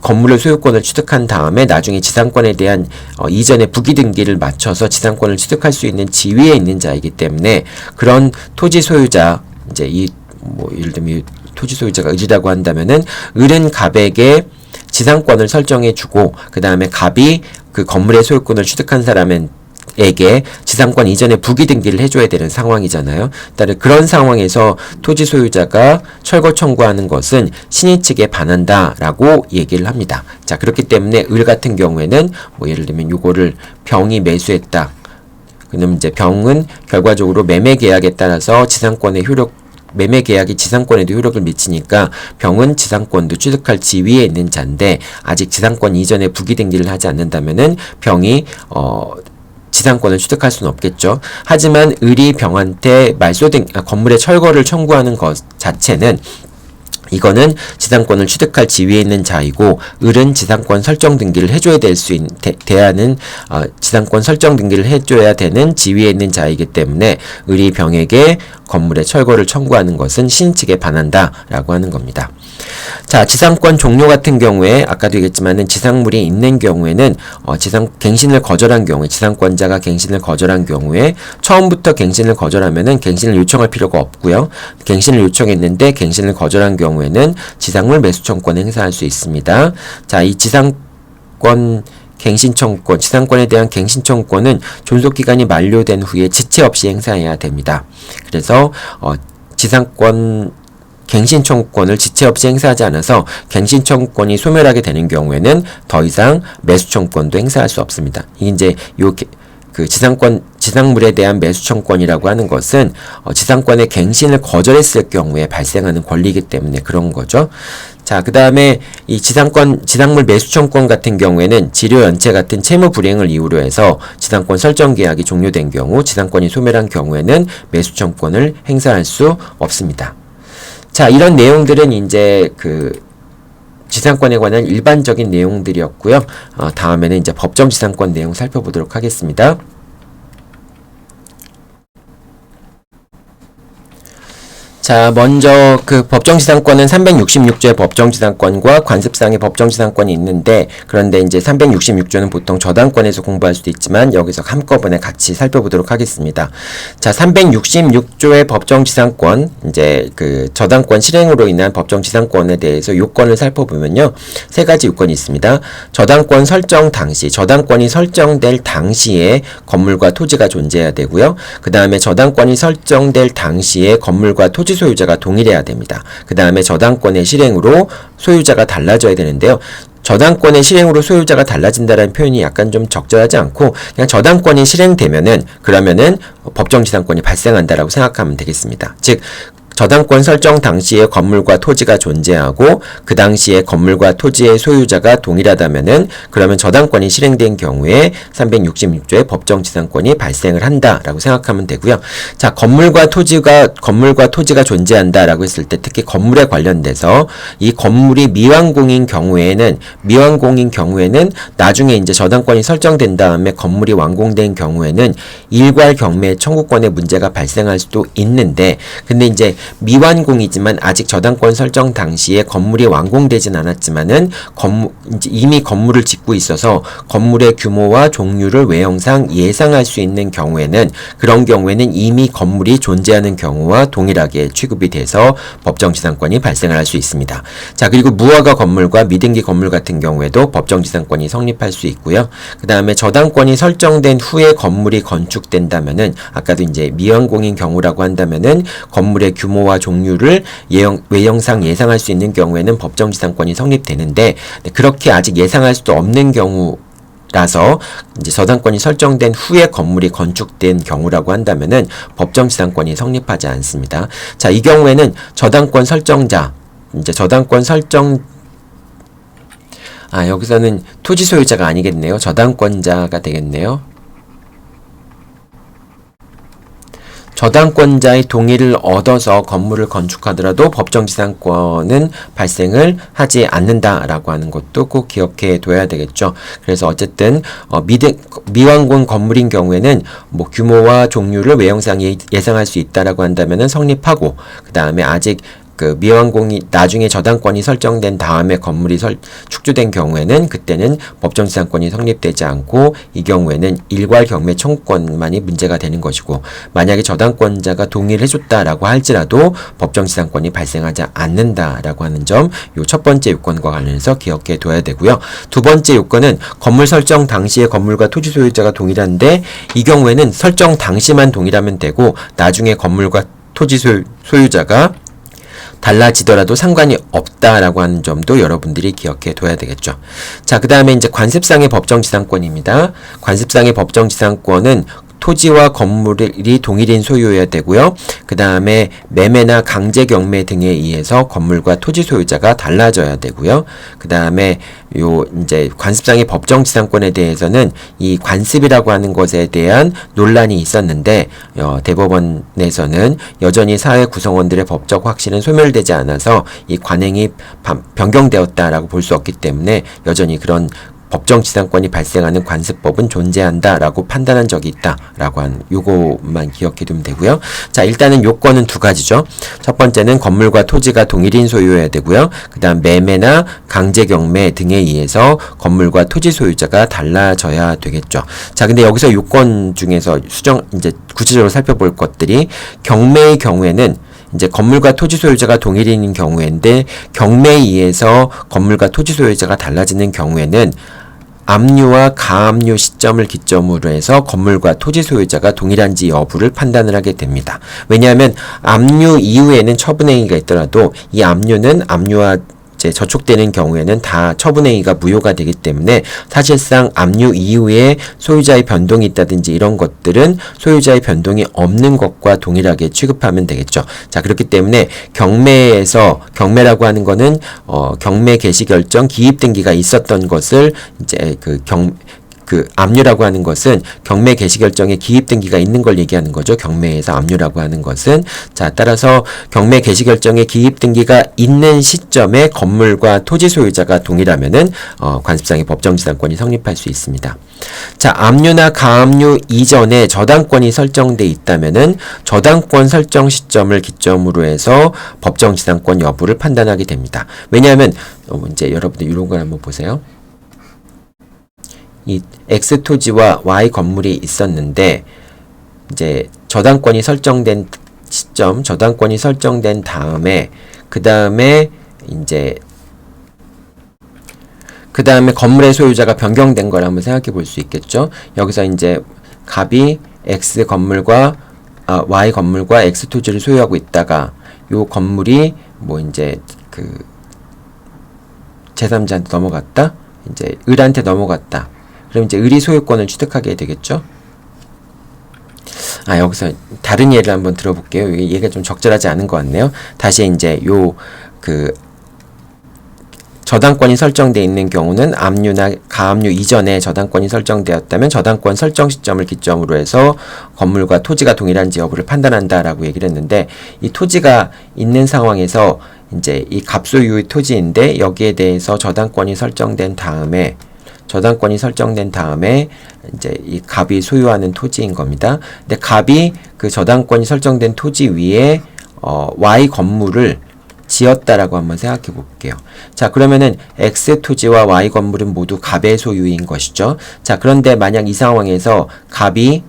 건물의 소유권을 취득한 다음에 나중에 지상권에 대한 이전의 부기 등기를 맞춰서 지상권을 취득할 수 있는 지위에 있는 자이기 때문에 그런 토지 소유자, 이제 뭐 예를 들면 토지 소유자가 을이라고 한다면은 을은 갑에게 지상권을 설정해주고 그 다음에 갑이 그 건물의 소유권을 취득한 사람에게 지상권 이전의 부기 등기를 해줘야 되는 상황이잖아요. 따라 그런 상황에서 토지 소유자가 철거 청구하는 것은 신의 측에 반한다라고 얘기를 합니다. 자, 그렇기 때문에 을 같은 경우에는 뭐 예를 들면 요거를 병이 매수했다. 그럼 이제 병은 결과적으로 매매 계약에 따라서 매매 계약이 지상권에도 효력을 미치니까 병은 지상권도 취득할 지위에 있는 자인데 아직 지상권 이전에 부기 등기를 하지 않는다면은 병이 지상권을 취득할 수는 없겠죠. 하지만 을이 병한테 건물의 철거를 청구하는 것 자체는 이거는 지상권을 취득할 지위에 있는 자이고 을은 지상권 설정 등기를 해줘야 지상권 설정 등기를 해줘야 되는 지위에 있는 자이기 때문에 을이 병에게 건물의 철거를 청구하는 것은 신 측에 반한다라고 하는 겁니다. 자, 지상권 종료 같은 경우에 아까도 얘기했지만은 지상물이 있는 경우에는 갱신을 거절한 경우에, 지상권자가 갱신을 거절한 경우에 처음부터 갱신을 거절하면은 갱신을 요청할 필요가 없고요. 갱신을 요청했는데 갱신을 거절한 경우에는 지상물 매수청권을 행사할 수 있습니다. 자, 이 지상권에 대한 갱신청권은 존속기간이 만료된 후에 지체 없이 행사해야 됩니다. 그래서 갱신청권을 지체 없이 행사하지 않아서 갱신청권이 소멸하게 되는 경우에는 더 이상 매수청권도 행사할 수 없습니다. 이게 이제 지상물에 대한 매수청권이라고 하는 것은 지상권의 갱신을 거절했을 경우에 발생하는 권리이기 때문에 그런 거죠. 자, 그 다음에 이 지상물 매수청권 같은 경우에는 지료 연체 같은 채무 불이행을 이유로 해서 지상권 설정 계약이 종료된 경우, 지상권이 소멸한 경우에는 매수청권을 행사할 수 없습니다. 자, 이런 내용들은 이제 지상권에 관한 일반적인 내용들이었고요. 다음에는 이제 법정지상권 내용 살펴보도록 하겠습니다. 자, 먼저 법정지상권은 366조의 법정지상권과 관습상의 법정지상권이 있는데, 그런데 이제 366조는 보통 저당권에서 공부할 수도 있지만 여기서 한꺼번에 같이 살펴보도록 하겠습니다. 자, 366조의 법정지상권, 이제 저당권 실행으로 인한 법정지상권에 대해서 요건을 살펴보면요, 세 가지 요건이 있습니다. 저당권 설정 당시, 저당권이 설정될 당시에 건물과 토지가 존재해야 되고요. 그 다음에 저당권이 설정될 당시에 건물과 토지 소유자가 동일해야 됩니다. 그 다음에 저당권의 실행으로 소유자가 달라져야 되는데요. 저당권의 실행으로 소유자가 달라진다는 표현이 약간 좀 적절하지 않고, 그냥 저당권이 실행되면은 그러면은 법정지상권이 발생한다라고 생각하면 되겠습니다. 즉, 저당권 설정 당시에 건물과 토지가 존재하고 그 당시에 건물과 토지의 소유자가 동일하다면은 그러면 저당권이 실행된 경우에 366조의 법정지상권이 발생을 한다라고 생각하면 되고요. 자, 건물과 토지가 존재한다라고 했을 때 특히 건물에 관련돼서 이 건물이 미완공인 경우에는 나중에 이제 저당권이 설정된 다음에 건물이 완공된 경우에는 일괄 경매 청구권의 문제가 발생할 수도 있는데, 근데 이제 미완공이지만 아직 저당권 설정 당시에 건물이 완공되진 않았지만은 이미 건물을 짓고 있어서 건물의 규모와 종류를 외형상 예상할 수 있는 경우에는, 그런 경우에는 이미 건물이 존재하는 경우와 동일하게 취급이 돼서 법정지상권이 발생을 할 수 있습니다. 자, 그리고 무허가 건물과 미등기 건물 같은 경우에도 법정지상권이 성립할 수 있고요. 그 다음에 저당권이 설정된 후에 건물이 건축된다면은, 아까도 이제 미완공인 경우라고 한다면은 건물의 규모와 종류를 외형상 예상할 수 있는 경우에는 법정지상권이 성립되는데, 그렇게 아직 예상할 수도 없는 경우라서 이제 저당권이 설정된 후에 건물이 건축된 경우라고 한다면은 법정지상권이 성립하지 않습니다. 자, 이 경우에는 저당권 설정자, 이제 여기서는 토지 소유자가 아니겠네요. 저당권자가 되겠네요. 저당권자의 동의를 얻어서 건물을 건축하더라도 법정지상권은 발생을 하지 않는다라고 하는 것도 꼭 기억해 둬야 되겠죠. 그래서 어쨌든 미완공 건물인 경우에는 뭐 규모와 종류를 외형상 예상할 수 있다라고 한다면은 성립하고, 그 다음에 아직 미완공이 나중에 저당권이 설정된 다음에 건물이 축조된 경우에는 그때는 법정지상권이 성립되지 않고, 이 경우에는 일괄 경매 청구권만이 문제가 되는 것이고, 만약에 저당권자가 동의를 해줬다라고 할지라도 법정지상권이 발생하지 않는다라고 하는 점, 요 첫 번째 요건과 관련해서 기억해 둬야 되고요. 두 번째 요건은 건물 설정 당시에 건물과 토지 소유자가 동일한데, 이 경우에는 설정 당시만 동일하면 되고 나중에 건물과 토지 소유자가 달라지더라도 상관이 없다라고 하는 점도 여러분들이 기억해 둬야 되겠죠. 자, 그 다음에 이제 관습상의 법정지상권입니다. 관습상의 법정지상권은 토지와 건물이 동일인 소유여야 되고요. 그 다음에 매매나 강제 경매 등에 의해서 건물과 토지 소유자가 달라져야 되고요. 그 다음에 이제 관습상의 법정지상권에 대해서는 이 관습이라고 하는 것에 대한 논란이 있었는데, 대법원에서는 여전히 사회 구성원들의 법적 확신은 소멸되지 않아서 이 관행이 변경되었다라고 볼 수 없기 때문에 여전히 그런 법정지상권이 발생하는 관습법은 존재한다라고 판단한 적이 있다라고 하는 요것만 기억해 두면 되고요. 자, 일단은 요건은 두 가지죠. 첫 번째는 건물과 토지가 동일인 소유여야 되고요. 그 다음 매매나 강제 경매 등에 의해서 건물과 토지 소유자가 달라져야 되겠죠. 자, 근데 여기서 요건 중에서 이제 구체적으로 살펴볼 것들이, 경매의 경우에는 이제 건물과 토지 소유자가 동일인 경우인데, 경매에 의해서 건물과 토지 소유자가 달라지는 경우에는 압류와 가압류 시점을 기점으로 해서 건물과 토지 소유자가 동일한지 여부를 판단을 하게 됩니다. 왜냐하면 압류 이후에는 처분행위가 있더라도 이 압류는 압류와 저촉되는 경우에는 다 처분행위가 무효가 되기 때문에 사실상 압류 이후에 소유자의 변동이 있다든지 이런 것들은 소유자의 변동이 없는 것과 동일하게 취급하면 되겠죠. 자, 그렇기 때문에 경매라고 하는 거는 경매 개시 결정 기입 등기가 있었던 것을 이제 그 압류라고 하는 것은 경매 개시 결정에 기입 등기가 있는 걸 얘기하는 거죠. 경매에서 압류라고 하는 것은. 자, 따라서 경매 개시 결정에 기입 등기가 있는 시점에 건물과 토지 소유자가 동일하면은 관습상의 법정지상권이 성립할 수 있습니다. 자, 압류나 가압류 이전에 저당권이 설정돼 있다면은 저당권 설정 시점을 기점으로 해서 법정지상권 여부를 판단하게 됩니다. 왜냐하면 이제 여러분들 이런 걸 한번 보세요. 이 X 토지와 Y 건물이 있었는데 이제 저당권이 설정된 시점, 저당권이 설정된 다음에 그 다음에 건물의 소유자가 변경된 걸 한번 생각해 볼 수 있겠죠. 여기서 이제 갑이 X 건물과 Y 건물과 X 토지를 소유하고 있다가 요 건물이 뭐 이제 그 제3자한테 넘어갔다. 이제 을한테 넘어갔다. 그럼 이제 을이 소유권을 취득하게 되겠죠. 여기서 다른 예를 한번 들어볼게요. 얘가 좀 적절하지 않은 것 같네요. 다시 이제 저당권이 설정되어 있는 경우는 압류나 가압류 이전에 저당권이 설정되었다면 저당권 설정 시점을 기점으로 해서 건물과 토지가 동일한지 여부를 판단한다라고 얘기를 했는데, 이 토지가 있는 상황에서 이제 이 갑소유의 토지인데 여기에 대해서 저당권이 설정된 다음에 이제 이 갑이 소유하는 토지인 겁니다. 근데 갑이 그 저당권이 설정된 토지 위에 Y 건물을 지었다라고 한번 생각해 볼게요. 자, 그러면은 X 토지와 Y 건물은 모두 갑의 소유인 것이죠. 자, 그런데 만약 이 상황에서 갑이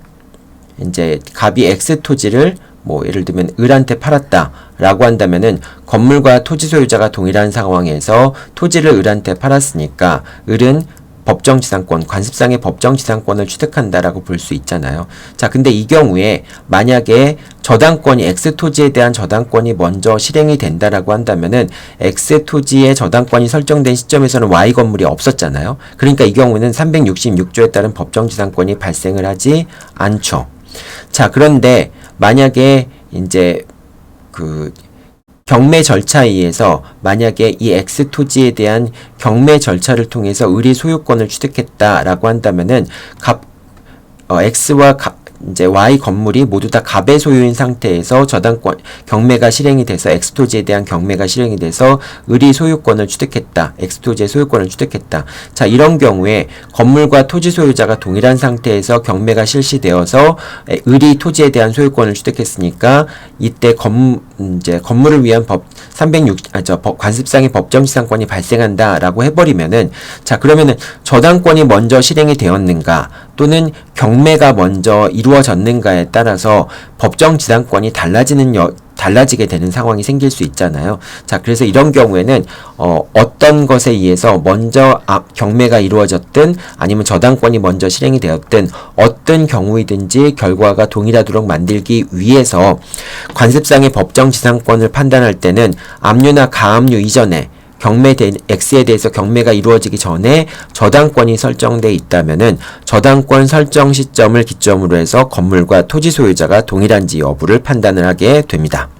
X 토지를 뭐 예를 들면 을한테 팔았다라고 한다면은 건물과 토지 소유자가 동일한 상황에서 토지를 을한테 팔았으니까 을은 법정지상권, 관습상의 법정지상권을 취득한다라고 볼 수 있잖아요. 자, 근데 이 경우에 만약에 저당권이 X토지에 대한 저당권이 먼저 실행이 된다라고 한다면은 X토지의 저당권이 설정된 시점에서는 Y 건물이 없었잖아요. 그러니까 이 경우는 366조에 따른 법정지상권이 발생을 하지 않죠. 자, 그런데 만약에 이제 경매 절차에 의해서 만약에 이 X 토지에 대한 경매 절차를 통해서 을이 소유권을 취득했다라고 한다면은 X와 이제 Y 건물이 모두 다 갑의 소유인 상태에서 경매가 실행이 돼서 X 토지에 대한 경매가 실행이 돼서 을이 소유권을 취득했다. X 토지의 소유권을 취득했다. 자, 이런 경우에 건물과 토지 소유자가 동일한 상태에서 경매가 실시되어서 을이 토지에 대한 소유권을 취득했으니까 이때 건물을 위한 관습상의 법정지상권이 발생한다라고 해버리면은, 자, 그러면은 저당권이 먼저 실행이 되었는가 또는 경매가 먼저 이루어졌는가에 따라서 법정지상권이 달라지게 되는 상황이 생길 수 있잖아요. 자, 그래서 이런 경우에는 어떤 것에 의해서 먼저 경매가 이루어졌든 아니면 저당권이 먼저 실행이 되었든 어떤 경우이든지 결과가 동일하도록 만들기 위해서 관습상의 법정지상권을 판단할 때는 압류나 가압류 이전에 X에 대해서 경매가 이루어지기 전에 저당권이 설정돼 있다면은 저당권 설정 시점을 기점으로 해서 건물과 토지 소유자가 동일한지 여부를 판단을 하게 됩니다.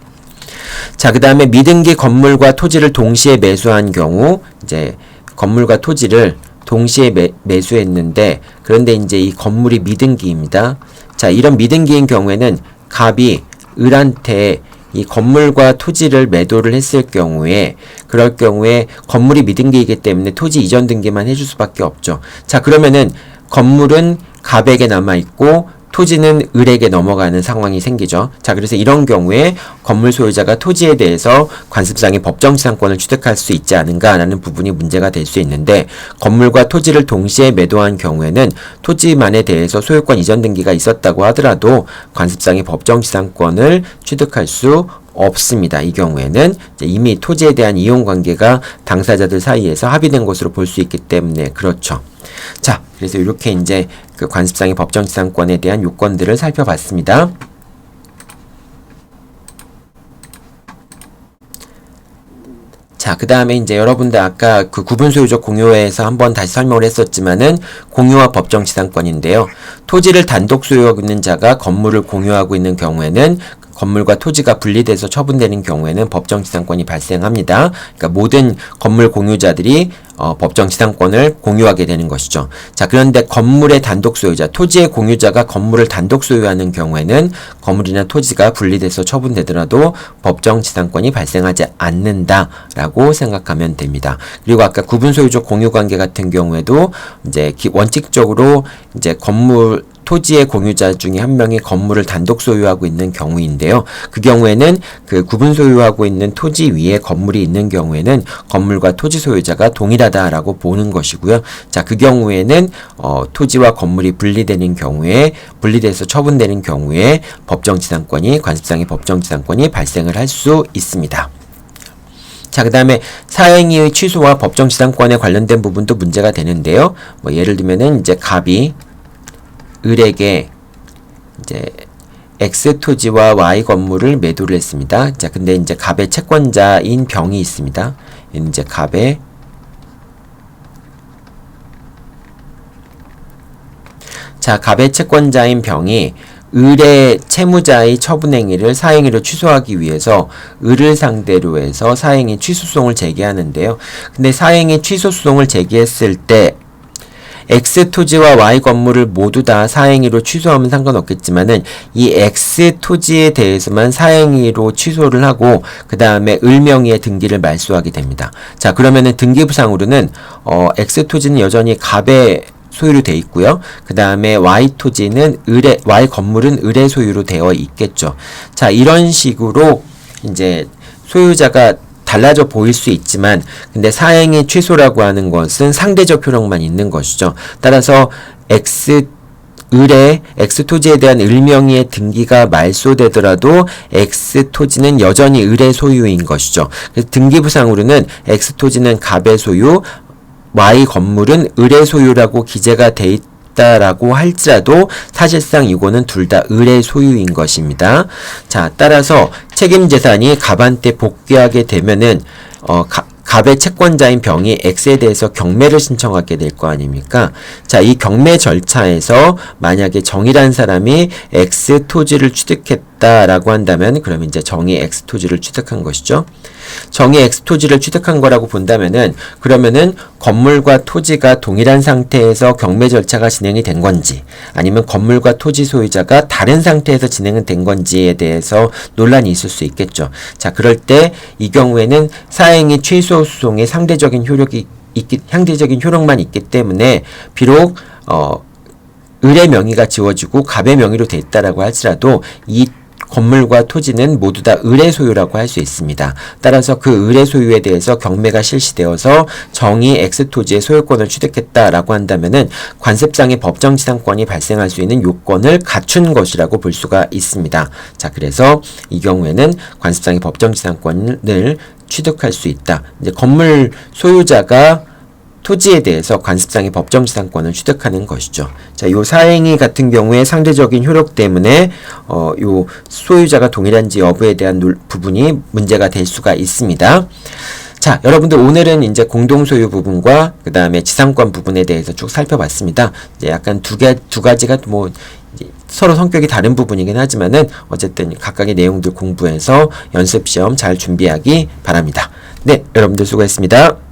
자, 그 다음에 미등기 건물과 토지를 동시에 매수한 경우, 이제 건물과 토지를 동시에 매수했는데, 그런데 이제 이 건물이 미등기입니다. 자, 이런 미등기인 경우에는 갑이 을한테 이 건물과 토지를 매도를 했을 경우에, 그럴 경우에 건물이 미등기이기 때문에 토지 이전 등기만 해줄 수밖에 없죠. 자, 그러면은 건물은 갑에게 남아있고 토지는 을에게 넘어가는 상황이 생기죠. 자, 그래서 이런 경우에 건물 소유자가 토지에 대해서 관습상의 법정지상권을 취득할 수 있지 않은가라는 부분이 문제가 될 수 있는데, 건물과 토지를 동시에 매도한 경우에는 토지만에 대해서 소유권 이전 등기가 있었다고 하더라도 관습상의 법정지상권을 취득할 수 없습니다. 이 경우에는 이미 토지에 대한 이용관계가 당사자들 사이에서 합의된 것으로 볼 수 있기 때문에 그렇죠. 자, 그래서 이렇게 이제 그 관습상의 법정지상권에 대한 요건들을 살펴봤습니다. 자, 그 다음에 이제 여러분들 아까 그 구분소유적 공유에서 한번 다시 설명을 했었지만은 공유와 법정지상권인데요. 토지를 단독 소유하고 있는 자가 건물을 공유하고 있는 경우에는 건물과 토지가 분리돼서 처분되는 경우에는 법정지상권이 발생합니다. 그러니까 모든 건물 공유자들이 법정지상권을 공유하게 되는 것이죠. 자, 그런데 건물의 단독 소유자, 토지의 공유자가 건물을 단독 소유하는 경우에는 건물이나 토지가 분리돼서 처분되더라도 법정지상권이 발생하지 않는다라고 생각하면 됩니다. 그리고 아까 구분소유적 공유관계 같은 경우에도 이제 원칙적으로 이제 건물 토지의 공유자 중에 한 명이 건물을 단독 소유하고 있는 경우인데요. 그 경우에는 그 구분 소유하고 있는 토지 위에 건물이 있는 경우에는 건물과 토지 소유자가 동일하다라고 보는 것이고요. 자, 그 경우에는 토지와 건물이 분리되는 경우에 분리돼서 처분되는 경우에 법정지상권이 관습상의 법정지상권이 발생을 할 수 있습니다. 자, 그 다음에 사행위의 취소와 법정지상권에 관련된 부분도 문제가 되는데요. 뭐 예를 들면은 이제 갑이 을에게 이제 X 토지와 Y 건물을 매도를 했습니다. 자, 근데 이제 갑의 채권자인 병이 있습니다. 이제 갑의 채권자인 병이 을의 채무자의 처분행위를 사행위로 취소하기 위해서 을을 상대로 해서 사행위 취소소송을 제기하는데요. 근데 사행위 취소소송을 제기했을 때 X 토지와 Y 건물을 모두 다 사행위로 취소하면 상관없겠지만은 이 X 토지에 대해서만 사행위로 취소를 하고 그 다음에 을 명의의 등기를 말소하게 됩니다. 자, 그러면은 등기부상으로는 X 토지는 여전히 갑의 소유로 되어 있고요. 그 다음에 Y 토지는 Y 건물은 을의 소유로 되어 있겠죠. 자, 이런 식으로 이제 소유자가 달라져 보일 수 있지만 근데 사행위 취소라고 하는 것은 상대적 효력만 있는 것이죠. 따라서 을의 X 토지에 대한 을 명의의 등기가 말소되더라도 X 토지는 여전히 을의 소유인 것이죠. 그래서 등기부상으로는 X 토지는 갑의 소유, Y 건물은 을의 소유라고 기재가 돼 있다라고 할지라도 사실상 이거는 둘 다 을의 소유인 것입니다. 자, 따라서 책임재산이 갑한테 복귀하게 되면은 갑의 채권자인 병이 X에 대해서 경매를 신청하게 될 거 아닙니까? 자, 이 경매 절차에서 만약에 정이란 사람이 X 토지를 취득했다라고 한다면 그러면 이제 정이 X 토지를 취득한 것이죠. 정이 X 토지를 취득한 거라고 본다면은 그러면은 건물과 토지가 동일한 상태에서 경매 절차가 진행이 된 건지 아니면 건물과 토지 소유자가 다른 상태에서 진행은 된 건지에 대해서 논란이 있을 수 있겠죠. 자, 그럴 때 이 경우에는 사행위 취소 소송의 상대적인 효력만 있기 때문에 비록 을의 명의가 지워지고 갑의 명의로 돼 있다라고 할지라도 이 건물과 토지는 모두 다 을의 소유라고 할 수 있습니다. 따라서 그 을의 소유에 대해서 경매가 실시되어서 정이 X 토지의 소유권을 취득했다라고 한다면은 관습상의 법정지상권이 발생할 수 있는 요건을 갖춘 것이라고 볼 수가 있습니다. 자, 그래서 이 경우에는 관습상의 법정지상권을 취득할 수 있다. 이제 건물 소유자가 토지에 대해서 관습상의 법정지상권을 취득하는 것이죠. 자, 요 사행위 같은 경우에 상대적인 효력 때문에 요 소유자가 동일한지 여부에 대한 부분이 문제가 될 수가 있습니다. 자, 여러분들 오늘은 이제 공동소유 부분과 그 다음에 지상권 부분에 대해서 쭉 살펴봤습니다. 이제 약간 두 가지가 뭐 서로 성격이 다른 부분이긴 하지만은 어쨌든 각각의 내용들 공부해서 연습시험 잘 준비하기 바랍니다. 네, 여러분들 수고했습니다.